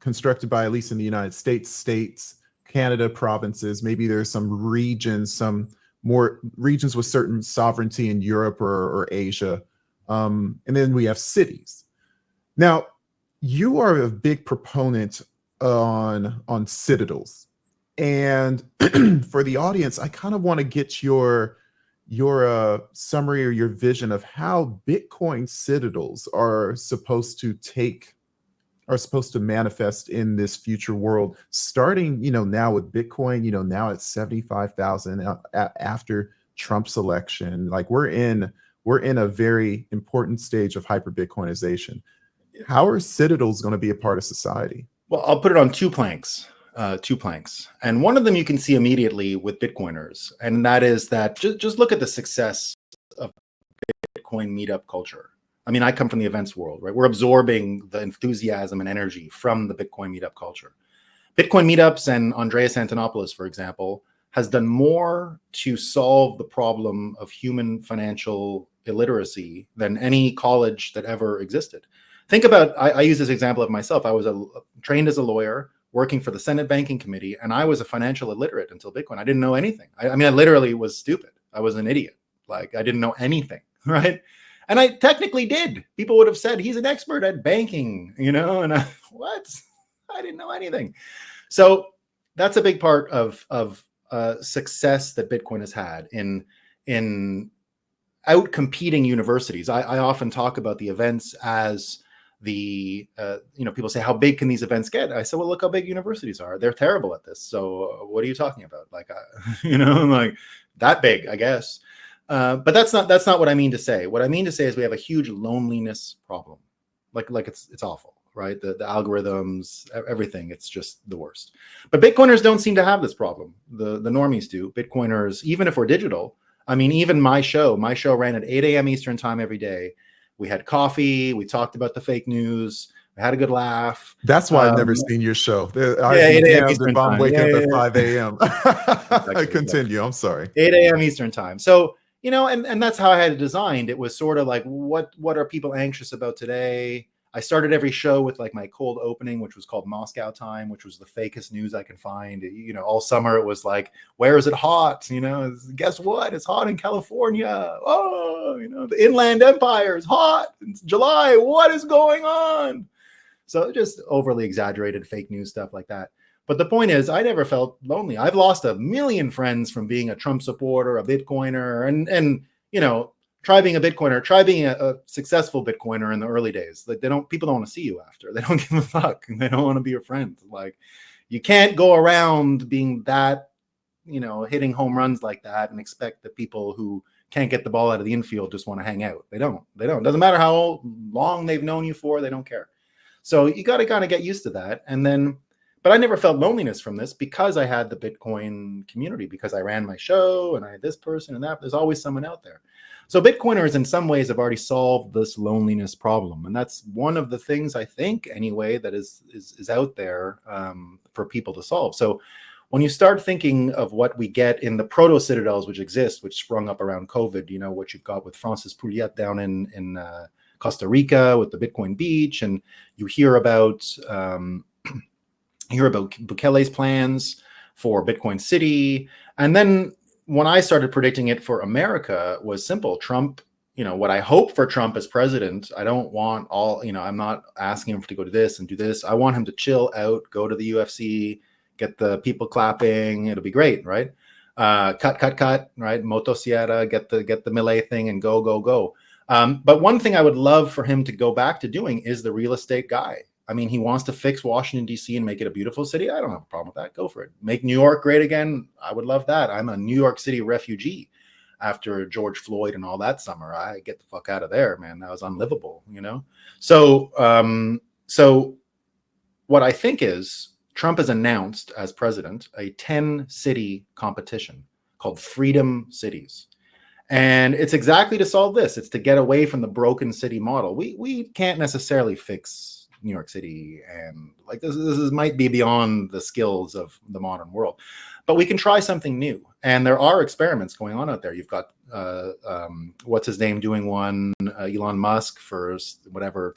constructed by, at least in the United States, states, Canada, provinces. Maybe there's some regions, some more regions with certain sovereignty in Europe or Asia. And then we have cities. Now, you are a big proponent on citadels. And for the audience, I kind of want to get your summary or your vision of how Bitcoin citadels are supposed to manifest in this future world, starting, now with Bitcoin, now at 75,000 after Trump's election. Like we're in a very important stage of hyper-Bitcoinization. How are citadels going to be a part of society? Well, I'll put it on two planks. And one of them you can see immediately with Bitcoiners, and that is that just look at the success of Bitcoin meetup culture. I mean, I come from the events world, right? We're absorbing the enthusiasm and energy from the Bitcoin meetup culture. Bitcoin meetups and Andreas Antonopoulos, for example, has done more to solve the problem of human financial illiteracy than any college that ever existed. Think about, I use this example of myself. I was trained as a lawyer, working for the Senate Banking Committee, and I was a financial illiterate until Bitcoin. I didn't know anything. I mean, I literally was stupid. I was an idiot. Like, I didn't know anything, right? And I technically did. People would have said, he's an expert at banking, and what? I didn't know anything. So that's a big part of success that Bitcoin has had in out-competing universities. I often talk about the events as people say, how big can these events get? I said, well, look how big universities are. They're terrible at this. So what are you talking about? Like, like that big, I guess. But that's not what I mean to say. What I mean to say is we have a huge loneliness problem. Like it's awful, right? The algorithms, everything, it's just the worst. But Bitcoiners don't seem to have this problem. The normies do. Bitcoiners, even if we're digital, I mean, even my show ran at 8 a.m. Eastern time every day. We had coffee. We talked about the fake news. We had a good laugh. That's why I've never seen your show. I'd be damned if I'm waking up at 5 a.m. Exactly, Continue. I'm sorry. 8 a.m. Eastern time. So, and that's how I had it designed. It was sort of like, what are people anxious about today? I started every show with like my cold opening, which was called Moscow Time, which was the fakest news I can find. All summer it was like, where is it hot? Guess what? It's hot in California. Oh, the Inland Empire is hot. It's July. What is going on? So just overly exaggerated fake news stuff like that. But the point is, I never felt lonely. I've lost a million friends from being a Trump supporter, a Bitcoiner, and try being a Bitcoiner, try being a successful Bitcoiner in the early days. Like people don't want to see you after. They don't give a fuck. They don't want to be your friend. Like, you can't go around being that, hitting home runs like that and expect that people who can't get the ball out of the infield just want to hang out. They don't. It doesn't matter how long they've known you for. They don't care. So you got to kind of get used to that. But I never felt loneliness from this because I had the Bitcoin community, because I ran my show and I had this person and that. There's always someone out there. So Bitcoiners in some ways have already solved this loneliness problem. And that's one of the things, I think, anyway, that is out there for people to solve. So when you start thinking of what we get in the proto-citadels which exist, which sprung up around COVID, what you've got with Francis Pouliot down in Costa Rica with the Bitcoin beach, and you hear about Bukele's plans for Bitcoin City. And then when I started predicting it for America, was simple. Trump, what I hope for Trump as president, I don't want I'm not asking him to go to this and do this. I want him to chill out, go to the UFC, get the people clapping. It'll be great, right? Cut, right? Motosierra, get the melee thing and go. But one thing I would love for him to go back to doing is the real estate guy. I mean, he wants to fix Washington, D.C. and make it a beautiful city. I don't have a problem with that. Go for it. Make New York great again. I would love that. I'm a New York City refugee after George Floyd and all that summer. I get the fuck out of there, man. That was unlivable, So what I think is Trump has announced as president a 10-city competition called Freedom Cities. And it's exactly to solve this. It's to get away from the broken city model. We can't necessarily fix New York City, and like this might be beyond the skills of the modern world, but we can try something new. And there are experiments going on out there. You've got what's his name doing one, Elon Musk for whatever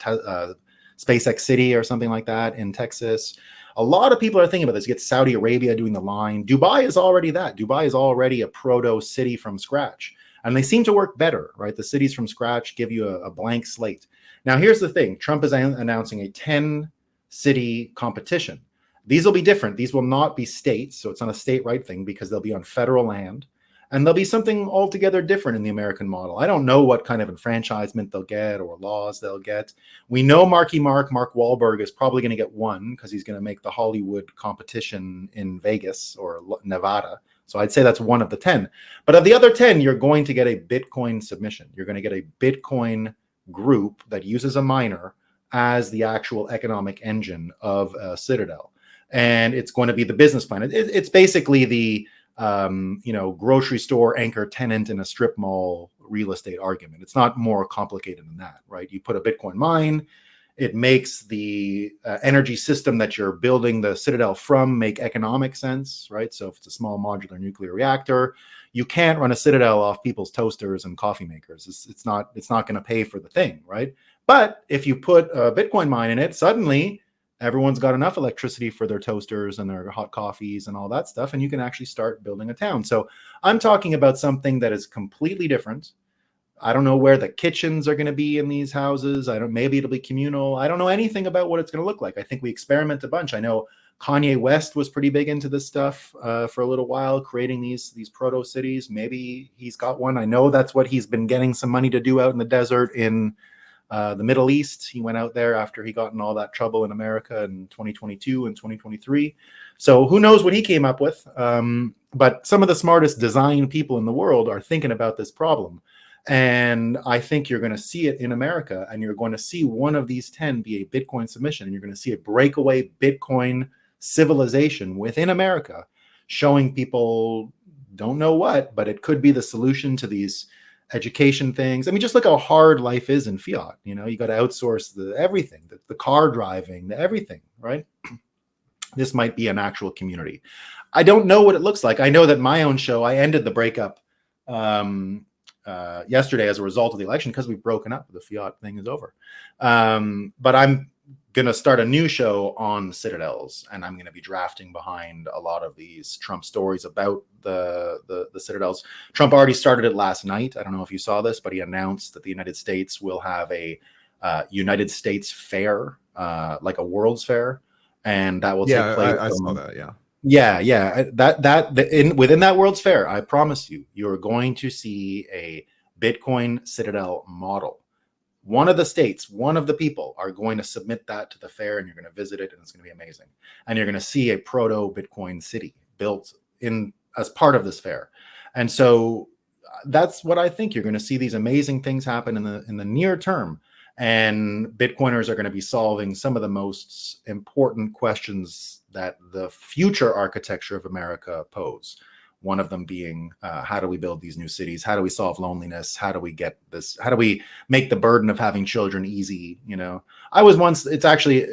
SpaceX City or something like that in Texas. A lot of people are thinking about this. You get Saudi Arabia doing the line. Dubai is already that. Dubai is already a proto city from scratch. And they seem to work better, right? The cities from scratch give you a blank slate. Now, here's the thing. Trump is announcing a 10-city competition. These will be different. These will not be states. So it's not a state-right thing because they'll be on federal land. And there'll be something altogether different in the American model. I don't know what kind of enfranchisement they'll get or laws they'll get. We know Mark Wahlberg is probably going to get one because he's going to make the Hollywood competition in Vegas or Nevada. So I'd say that's one of the 10. But of the other 10, you're going to get a Bitcoin submission. You're going to get a Bitcoin group that uses a miner as the actual economic engine of a Citadel. And it's going to be the business plan. It's basically the grocery store anchor tenant in a strip mall real estate argument. It's not more complicated than that, right? You put a Bitcoin mine, it makes the energy system that you're building the Citadel from make economic sense, right? So if it's a small modular nuclear reactor, you can't run a Citadel off people's toasters and coffee makers. It's not going to pay for the thing, right? But if you put a Bitcoin mine in it, suddenly everyone's got enough electricity for their toasters and their hot coffees and all that stuff, and you can actually start building a town. So I'm talking about something that is completely different. I don't know where the kitchens are going to be in these houses. Maybe it'll be communal. I don't know anything about what it's going to look like. I think we experiment a bunch. I know Kanye West was pretty big into this stuff for a little while, creating these proto cities. Maybe he's got one. I know that's what he's been getting some money to do out in the desert in the Middle East. He went out there after he got in all that trouble in America in 2022 and 2023. So who knows what he came up with. But some of the smartest design people in the world are thinking about this problem. And I think you're going to see it in America, and you're going to see one of these 10 be a Bitcoin submission. And you're going to see a breakaway Bitcoin civilization within America, showing people don't know what, but it could be the solution to these education things. I mean, just look how hard life is in Fiat. You got to outsource everything, the car driving, everything, right? This might be an actual community. I don't know what it looks like. I know that my own show, I ended the breakup yesterday as a result of the election because we've broken up. The Fiat thing is over. But I'm going to start a new show on Citadels, and I'm going to be drafting behind a lot of these Trump stories about the Citadels. Trump already started it last night. I don't know if you saw this, but he announced that the United States will have a United States fair, like a World's Fair, and that will take place. I saw that. Within that World's Fair, I promise you are going to see a Bitcoin Citadel model. One of the states, one of the people are going to submit that to the fair, and you're going to visit it, and it's going to be amazing. And you're going to see a proto Bitcoin city built in as part of this fair. And so that's what I think. You're going to see these amazing things happen in the near term. And Bitcoiners are going to be solving some of the most important questions that the future architecture of America pose. One of them being, how do we build these new cities? How do we solve loneliness? How do we get this? How do we make the burden of having children easy? I was once, it's actually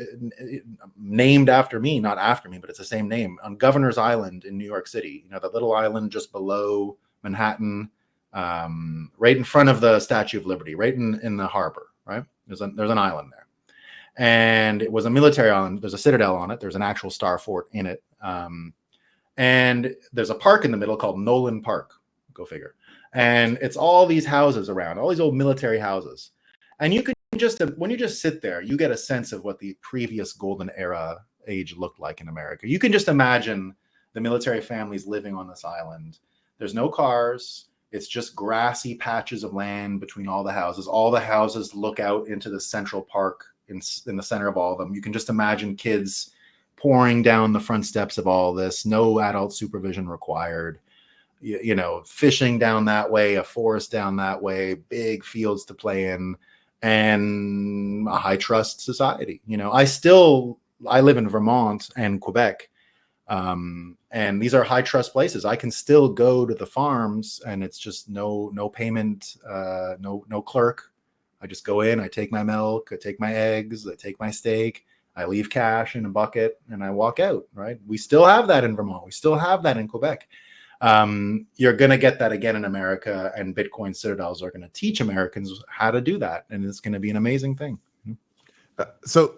named after me, not after me, but it's the same name, on Governor's Island in New York City. The little island just below Manhattan, right in front of the Statue of Liberty, right in the harbor, right? There's an island there. And it was a military island. There's a citadel on it. There's an actual star fort in it. And there's a park in the middle called Nolan Park. Go figure. And it's all these houses around, all these old military houses. And you can when you just sit there, you get a sense of what the previous golden era age looked like in America. You can just imagine the military families living on this island. There's no cars. It's just grassy patches of land between all the houses. All the houses look out into the central park in the center of all of them. You can just imagine kids pouring down the front steps of all this, no adult supervision required, fishing down that way, a forest down that way, big fields to play in, and a high trust society. I live in Vermont and Quebec, and these are high trust places. I can still go to the farms, and it's just no payment, no clerk. I just go in, I take my milk, I take my eggs, I take my steak, I leave cash in a bucket and I walk out, right? We still have that in Vermont. We still have that in Quebec. You're going to get that again in America, and Bitcoin Citadels are going to teach Americans how to do that. And it's going to be an amazing thing. So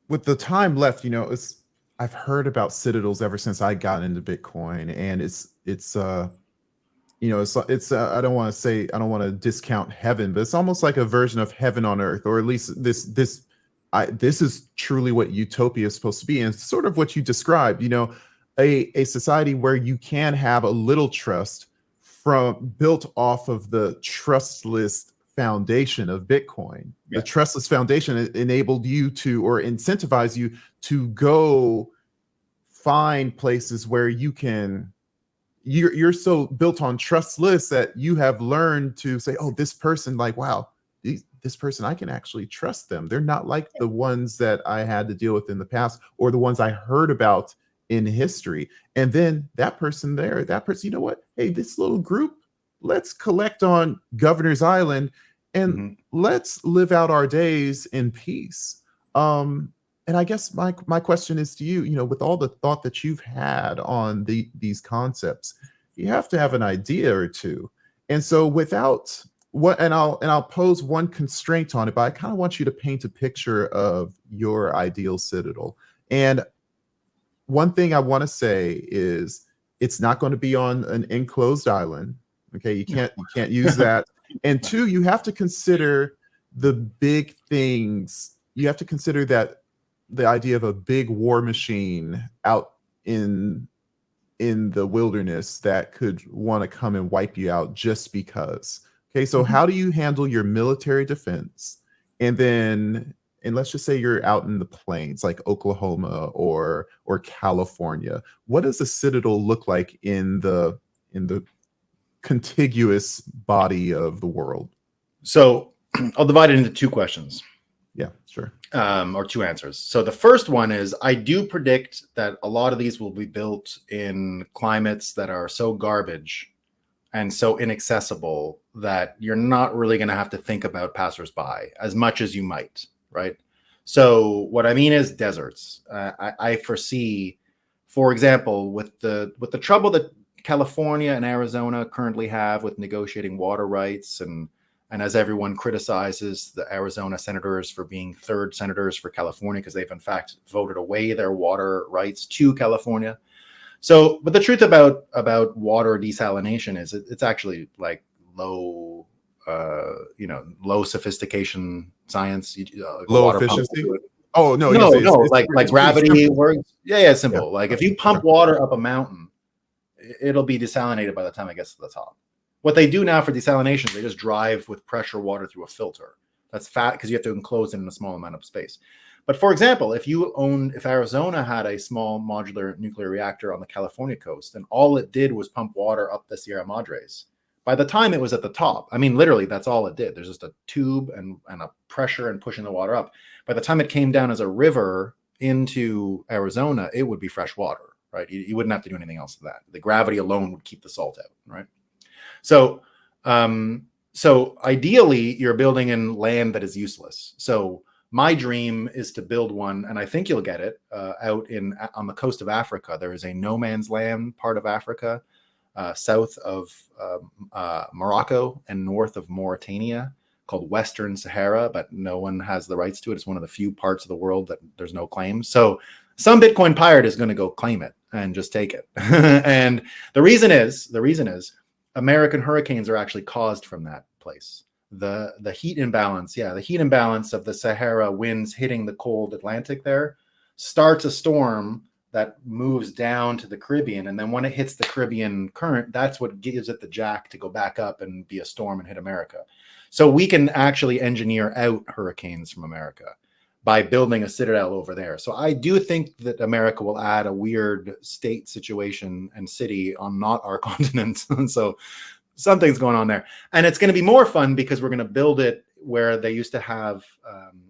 with the time left, I've heard about Citadels ever since I got into Bitcoin, and it's I don't want to discount heaven, but it's almost like a version of heaven on earth, or at least this is truly what utopia is supposed to be. And it's sort of what you described, a society where you can have a little trust built off of the trustless foundation of Bitcoin. Yeah. The trustless foundation enabled you to, or incentivized you to go find places where you're so built on trustless that you have learned to say, oh, this person, like, wow, this person, I can actually trust them. They're not like the ones that I had to deal with in the past, or the ones I heard about in history. And then that person, you know what? Hey, this little group, let's collect on Governor's Island and let's live out our days in peace. And I guess my question is to you, with all the thought that you've had on these concepts, you have to have an idea or two. And so I'll pose one constraint on it, but I kind of want you to paint a picture of your ideal Citadel. And one thing I want to say is it's not going to be on an enclosed island. Okay, you can't use that. And two, you have to consider the big things. You have to consider that the idea of a big war machine out in the wilderness that could want to come and wipe you out just because. Okay, so how do you handle your military defense? And let's just say you're out in the plains like Oklahoma or California. What does a Citadel look like in the contiguous body of the world? So I'll divide it into two questions. Yeah, sure. Or two answers. So the first one is, I do predict that a lot of these will be built in climates that are so garbage and so inaccessible that you're not really going to have to think about passersby as much as you might, right? So what I mean is deserts. I foresee, for example, with the trouble that California and Arizona currently have with negotiating water rights, and as everyone criticizes the Arizona senators for being third senators for California because they've in fact voted away their water rights to California. So, but the truth about water desalination is it's actually like low sophistication science. Low efficiency. Oh no, like gravity works. Yeah, simple. Yeah. Like if you pump water up a mountain, it'll be desalinated by the time it gets to the top. What they do now for desalination, they just drive with pressure water through a filter. That's fat because you have to enclose it in a small amount of space. But for example, if Arizona had a small modular nuclear reactor on the California coast, and all it did was pump water up the Sierra Madres, by the time it was at the top, I mean, literally, that's all it did. There's just a tube and a pressure and pushing the water up. By the time it came down as a river into Arizona, it would be fresh water, right? You wouldn't have to do anything else to that. The gravity alone would keep the salt out, right? So ideally, you're building in land that is useless. So my dream is to build one, and I think you'll get it, out on the coast of Africa. There is a no man's land part of Africa, south of Morocco and north of Mauritania, called Western Sahara, but no one has the rights to it. It's one of the few parts of the world that there's no claim. So some Bitcoin pirate is going to go claim it and just take it. And the reason is American hurricanes are actually caused from that place. The heat imbalance, the heat imbalance of the Sahara winds hitting the cold Atlantic there starts a storm that moves down to the Caribbean. And then when it hits the Caribbean current, that's what gives it the jack to go back up and be a storm and hit America. So we can actually engineer out hurricanes from America by building a citadel over there. So I do think that America will add a weird state situation and city on not our continent. So something's going on there. And it's going to be more fun because we're going to build it where they used to have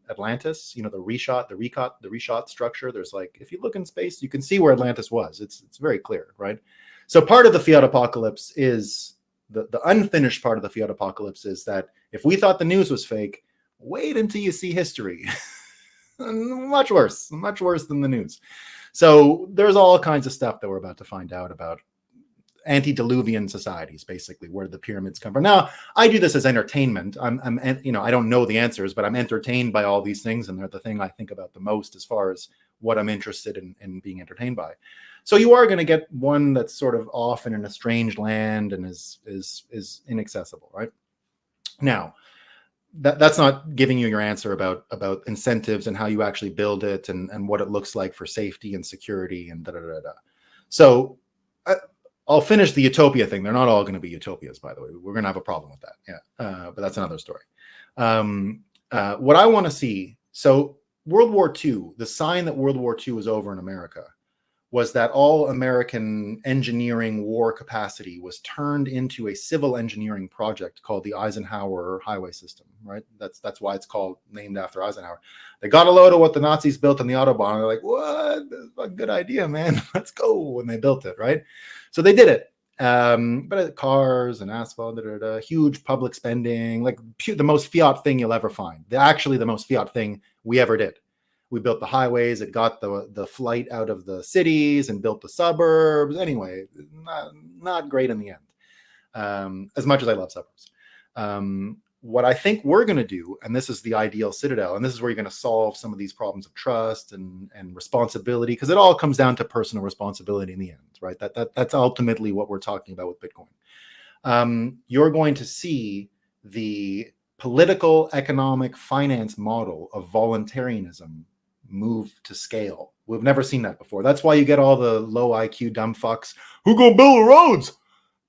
Atlantis, the reshot structure. There's like, if you look in space, you can see where Atlantis was. It's very clear, right? So part of the Fiat apocalypse is, the unfinished part of the Fiat apocalypse is that if we thought the news was fake, wait until you see history. much worse than the news. So there's all kinds of stuff that we're about to find out about antediluvian societies, basically, where the pyramids come from. Now, I do this as entertainment. I'm I don't know the answers, but I'm entertained by all these things, and they're the thing I think about the most as far as what I'm interested in being entertained by. So you are going to get one that's sort of off in a strange land and is inaccessible, right? Now, that's not giving you your answer about incentives and how you actually build it and what it looks like for safety and security and da-da-da-da. So I'll finish the utopia thing. They're not all going to be utopias, by the way. We're going to have a problem with that. Yeah, but that's another story. What I want to see, so World War II, the sign that World War II was over in America was that all American engineering war capacity was turned into a civil engineering project called the Eisenhower Highway System, right? That's why it's named after Eisenhower. They got a load of what the Nazis built on the Autobahn. They're like, what? That's a good idea, man. Let's go. And they built it, right? So they did it. But cars and asphalt, huge public spending, like the most fiat thing you'll ever find. Actually, the most fiat thing we ever did. We built the highways. It got the flight out of the cities and built the suburbs. Anyway, not great in the end, as much as I love suburbs. What I think we're going to do, and this is the ideal Citadel, and this is where you're going to solve some of these problems of trust and responsibility, because it all comes down to personal responsibility in the end, right? That's ultimately what we're talking about with Bitcoin. You're going to see the political, economic, finance model of voluntarism move to scale. We've never seen that before. That's why you get all the low IQ dumb fucks who gonna build the roads.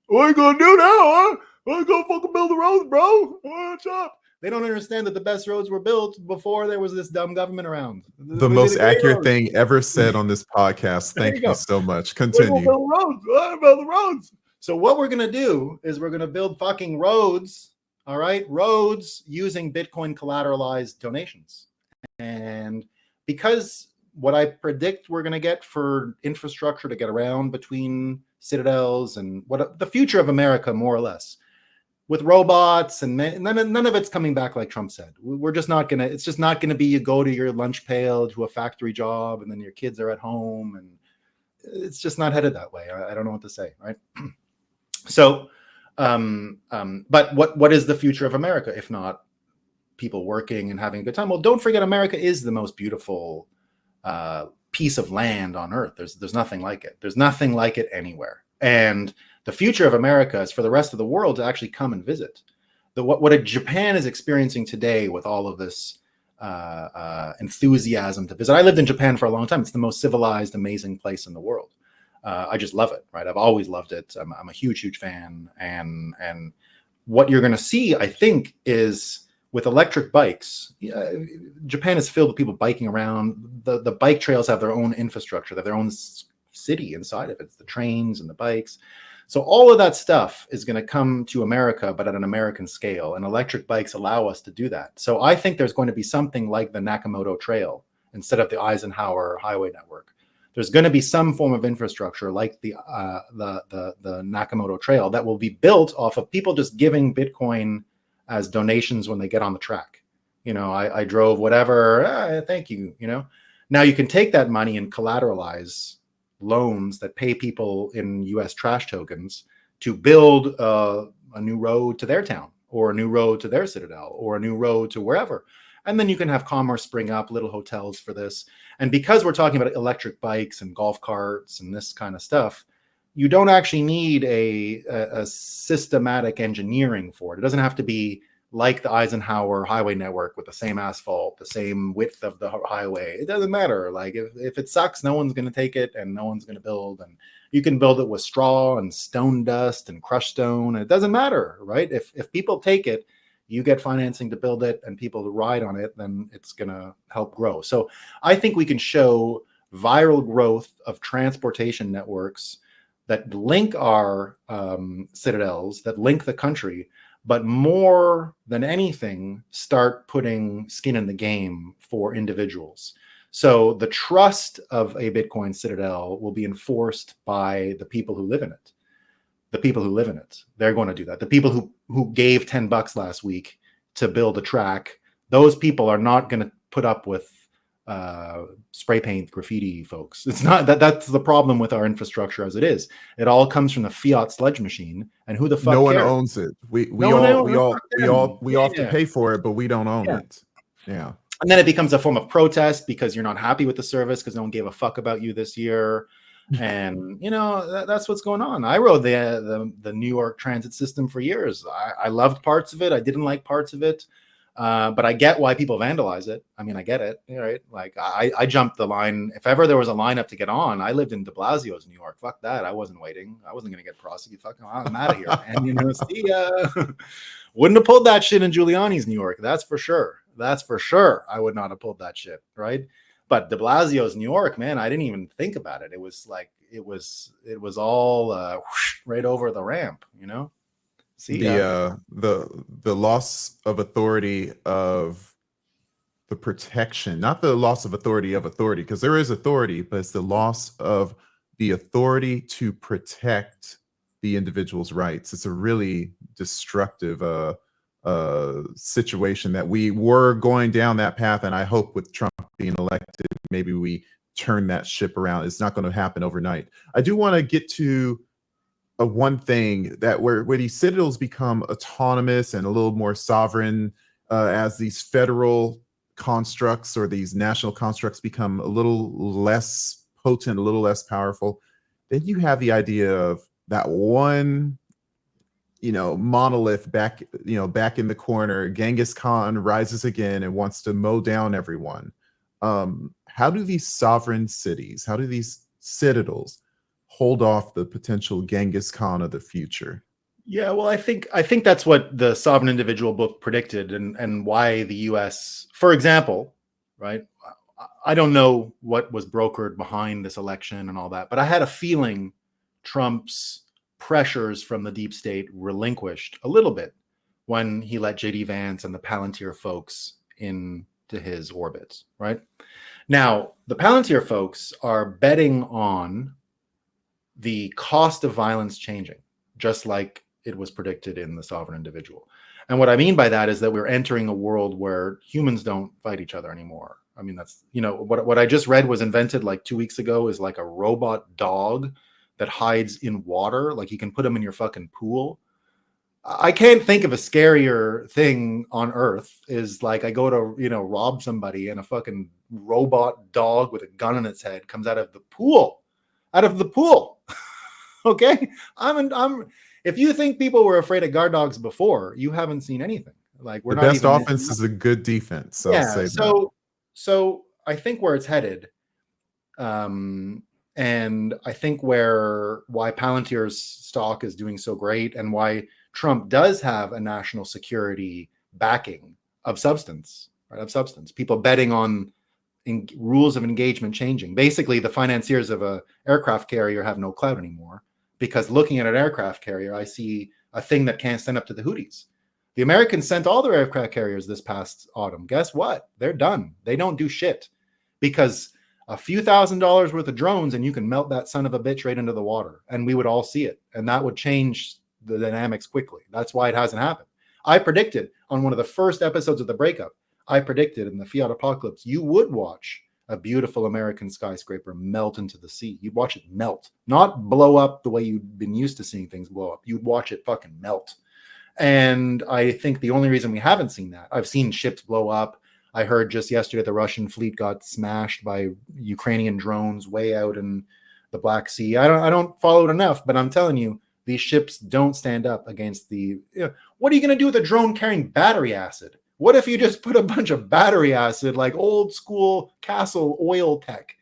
What are you gonna do now, huh? I'm gonna fucking build the roads, bro. What's up? They don't understand that the best roads were built before there was this dumb government around. The most accurate thing ever said on this podcast. Thank you so much. Continue. We'll build roads. We'll build the roads. So what we're gonna do is we're gonna build fucking roads. All right, roads using Bitcoin collateralized donations. And because what I predict we're going to get for infrastructure to get around between Citadels and what the future of America, more or less, with robots and none of it's coming back like Trump said. We're just not going to, it's just not going to be you go to your lunch pail to a factory job and then your kids are at home, and it's just not headed that way. I don't know what to say, right? So, but what is the future of America if not people working and having a good time? Well, don't forget, America is the most beautiful piece of land on earth. There's nothing like it. There's nothing like it anywhere. And the future of America is for the rest of the world to actually come and visit. What Japan is experiencing today with all of this enthusiasm to visit. I lived in Japan for a long time. It's the most civilized, amazing place in the world. I just love it, right? I've always loved it. I'm a huge fan. And what you're going to see, I think, is with electric bikes, Japan is filled with people biking around. The bike trails have their own infrastructure. They have their own city inside of it. It's the trains and the bikes. So all of that stuff is going to come to America, but at an American scale. And electric bikes allow us to do that. So I think there's going to be something like the Nakamoto Trail instead of the Eisenhower Highway Network. There's going to be some form of infrastructure like the Nakamoto Trail that will be built off of people just giving Bitcoin as donations when they get on the track. I drove whatever, thank you. Now you can take that money and collateralize loans that pay people in US trash tokens to build a new road to their town, or a new road to their Citadel, or a new road to wherever. And then you can have commerce spring up, little hotels for this. And because we're talking about electric bikes and golf carts and this kind of stuff, you don't actually need a systematic engineering for it. It doesn't have to be like the Eisenhower Highway Network with the same asphalt, the same width of the highway. It doesn't matter. Like if it sucks, no one's going to take it and no one's going to build. And you can build it with straw and stone dust and crushed stone. It doesn't matter, right? If people take it, you get financing to build it and people to ride on it, then it's going to help grow. So I think we can show viral growth of transportation networks that link our citadels, that link the country, but more than anything, start putting skin in the game for individuals. So the trust of a Bitcoin citadel will be enforced by the people who live in it. The people who live in it, they're going to do that. The people who gave $10 last week to build a track, those people are not going to put up with spray paint graffiti folks. It's not that. That's the problem with our infrastructure as it is. It all comes from the fiat sludge machine, and who the fuck No one cares? owns it. We No one owns we all have to pay for it, but we don't own it. Yeah. And then it becomes a form of protest because you're not happy with the service because no one gave a fuck about you this year. And you know that's what's going on. I rode the New York transit system for years. I loved parts of it. I didn't like parts of it. But I get why people vandalize it. I mean, I get it, right? Like I jumped the line. If ever there was a lineup to get on, I lived in de Blasio's, New York. Fuck that. I wasn't waiting. I wasn't going to get prosecuted. Fuck, I'm out of here. And you know, see, wouldn't have pulled that shit in Giuliani's New York. That's for sure. That's for sure. I would not have pulled that shit, right? But de Blasio's New York, man, I didn't even think about it. It was like it was all right over the ramp, you know. See, the loss of authority of the protection, not the loss of authority, because there is authority, but it's the loss of the authority to protect the individual's rights. It's a really destructive situation that we were going down that path, and I hope with Trump being elected, maybe we turn that ship around. It's not going to happen overnight. I do want to get to one thing that where these citadels become autonomous and a little more sovereign as these federal constructs or these national constructs become a little less potent, a little less powerful. Then you have the idea of that one, you know, monolith back in the corner. Genghis Khan rises again and wants to mow down everyone. How do these sovereign cities, how do these citadels hold off the potential Genghis Khan of the future? Yeah, well, I think that's what the Sovereign Individual book predicted, and why the U.S., for example, right? I don't know what was brokered behind this election and all that, but I had a feeling Trump's pressures from the deep state relinquished a little bit when he let J.D. Vance and the Palantir folks into his orbit, right? Now, the Palantir folks are betting on the cost of violence changing, just like it was predicted in the Sovereign Individual. And what I mean by that is that we're entering a world where humans don't fight each other anymore. I mean, that's, you know, what I just read was invented like 2 weeks ago is like a robot dog that hides in water. Like you can put them in your fucking pool. I can't think of a scarier thing on earth is like I go to, you know, rob somebody and a fucking robot dog with a gun in its head comes out of the pool. Okay, if you think people were afraid of guard dogs before, you haven't seen anything. Like we're the not best offense is a good defense. So yeah. So I think where it's headed, and I think why Palantir's stock is doing so great, and why Trump does have a national security backing of substance, right? Of substance, people betting on rules of engagement changing. Basically, the financiers of a aircraft carrier have no clout anymore, because looking at an aircraft carrier, I see a thing that can't stand up to the Houthis. The Americans sent all their aircraft carriers this past autumn. Guess what? They're done. They don't do shit, because a few $1,000s worth of drones and you can melt that son of a bitch right into the water, and we would all see it, and that would change the dynamics quickly. That's why it hasn't happened. I predicted on one of the first episodes of The Breakup, I predicted in the Fiat apocalypse, you would watch a beautiful American skyscraper melt into the sea. You'd watch it melt, not blow up the way you've been used to seeing things blow up. You'd watch it fucking melt. And I think the only reason we haven't seen that, I've seen ships blow up. I heard just yesterday the Russian fleet got smashed by Ukrainian drones way out in the Black Sea. I don't follow it enough, but I'm telling you, these ships don't stand up against the, what are you going to do with a drone carrying battery acid? What if you just put a bunch of battery acid, like old school Castle oil tech?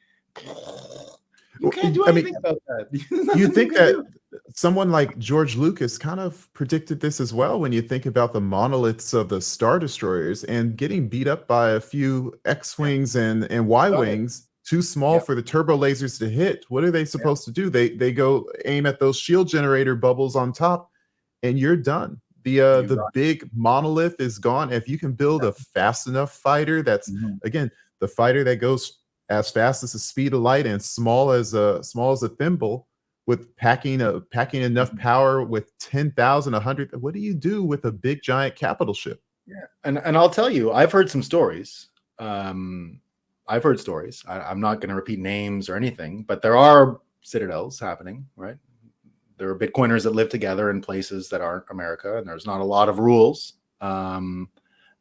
You can't do anything about that. You think that someone like George Lucas kind of predicted this as well, when you think about the monoliths of the Star Destroyers and getting beat up by a few X-Wings and Y-Wings, too small for the turbo lasers to hit. What are they supposed to do? They go aim at those shield generator bubbles on top, and you're done. The big monolith is gone. If you can build a fast enough fighter, that's again the fighter that goes as fast as the speed of light and small as a thimble, with packing enough power with 10,000, 100. What do you do with a big giant capital ship? Yeah, and I'll tell you, I've heard some stories. I've heard stories. I'm not going to repeat names or anything, but there are citadels happening, right? There are Bitcoiners that live together in places that aren't America, and there's not a lot of rules.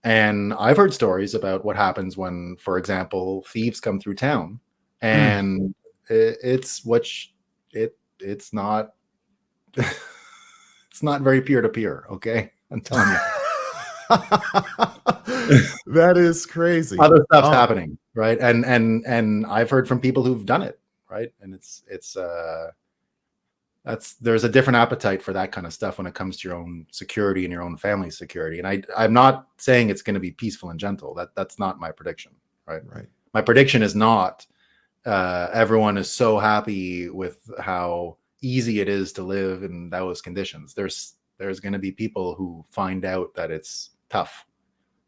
And I've heard stories about what happens when, for example, thieves come through town, and it's not it's not very peer-to-peer. Okay, I'm telling you. That is crazy. Other stuff's happening, right? And I've heard from people who've done it, right? And there's a different appetite for that kind of stuff when it comes to your own security and your own family's security. And I'm not saying it's going to be peaceful and gentle. That's not my prediction, right? Right. My prediction is not everyone is so happy with how easy it is to live in those conditions. There's going to be people who find out that it's tough,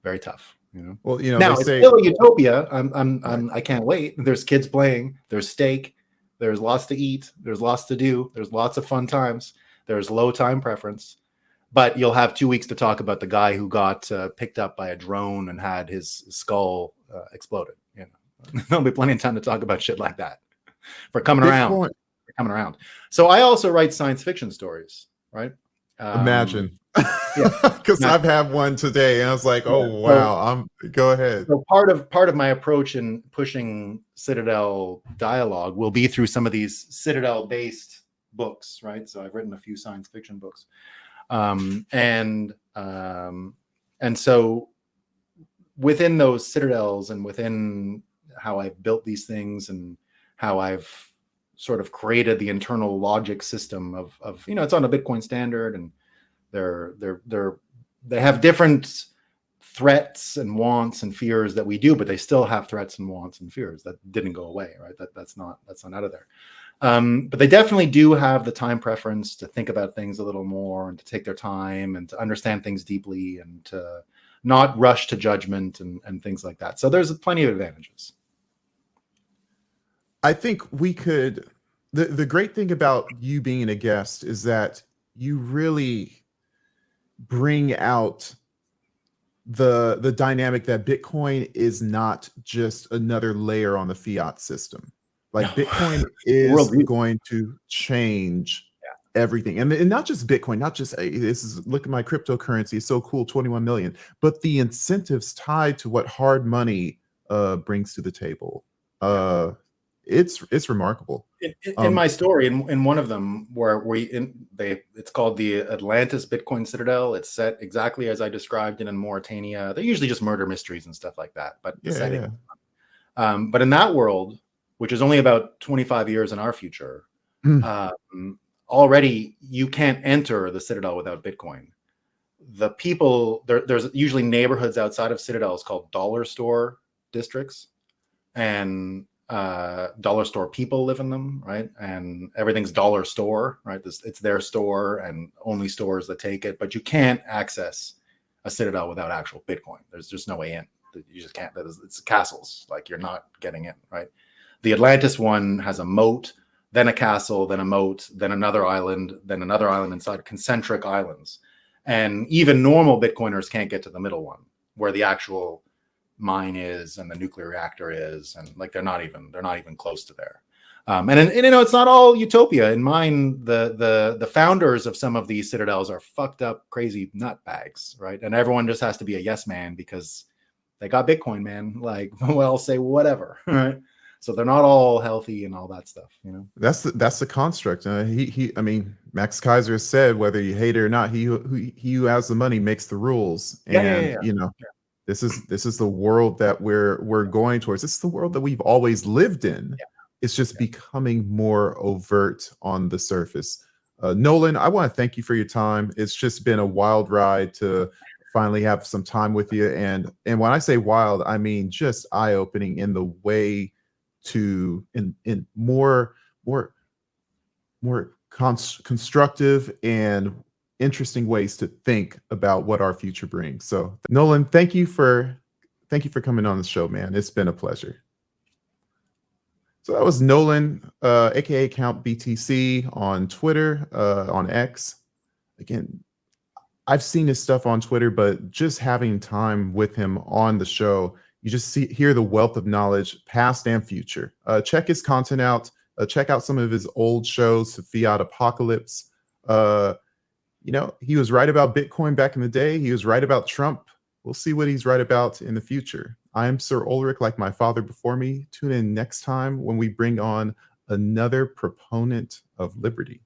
very tough. Well, now it's still a utopia. I can't wait. There's kids playing. There's steak. There's lots to eat. There's lots to do. There's lots of fun times. There's low time preference, but you'll have 2 weeks to talk about the guy who got picked up by a drone and had his skull exploded. There'll be plenty of time to talk about shit like that for coming around. So I also write science fiction stories, right? Imagine. Because I've had one today and I was like, oh wow. Go ahead. So part of my approach in pushing Citadel dialogue will be through some of these Citadel based books, right? So I've written a few science fiction books. And so within those Citadels and within how I've built these things and how I've sort of created the internal logic system of it's on a Bitcoin standard, and they have different threats and wants and fears that we do, but they still have threats and wants and fears that didn't go away, right? That's not out of there. But they definitely do have the time preference to think about things a little more and to take their time and to understand things deeply and to not rush to judgment and things like that. So there's plenty of advantages. I think we could, the great thing about you being a guest is that you really bring out the dynamic that Bitcoin is not just another layer on the fiat system. Like Bitcoin is going to change everything. And not just Bitcoin, not just, look at my cryptocurrency, it's so cool, 21 million, but the incentives tied to what hard money brings to the table. It's remarkable. In my story, in one of them, where it's called the Atlantis Bitcoin Citadel. It's set exactly as I described it in Mauritania. They're usually just murder mysteries and stuff like that. But but in that world, which is only about 25 years in our future, already you can't enter the Citadel without Bitcoin. The people there's usually neighborhoods outside of Citadels called dollar store districts, and dollar store people live in them, right? And everything's dollar store, right? It's their store and only stores that take it, but you can't access a Citadel without actual Bitcoin. There's just no way in. You just can't. It's castles. Like, you're not getting in, right? The Atlantis one has a moat, then a castle, then a moat, then another island inside, concentric islands. And even normal Bitcoiners can't get to the middle one, where the actual mine is and the nuclear reactor is, and like they're not even close to there. And it's not all utopia. In mine, the founders of some of these Citadels are fucked up, crazy nutbags, right? And everyone just has to be a yes man because they got Bitcoin, man. Like, well, say whatever, right? So they're not all healthy and all that stuff, That's the construct. I mean, Max Kaiser said, whether you hate it or not, he who has the money makes the rules. And this is the world that we're going towards. This is the world that we've always lived in. It's just becoming more overt on the surface. Nolan, I want to thank you for your time. It's just been a wild ride to finally have some time with you. And when I say wild, I mean just eye-opening in the way to in more constructive and interesting ways to think about what our future brings. So Nolan, thank you for coming on the show, man. It's been a pleasure. So that was Nolan, aka Count BTC on Twitter, on X. Again, I've seen his stuff on Twitter, but just having time with him on the show, you just hear the wealth of knowledge, past and future. Check his content out. Check out some of his old shows, Fiat Apocalypse. He was right about Bitcoin back in the day. He was right about Trump. We'll see what he's right about in the future. I am Sir Ulric, like my father before me. Tune in next time when we bring on another proponent of liberty.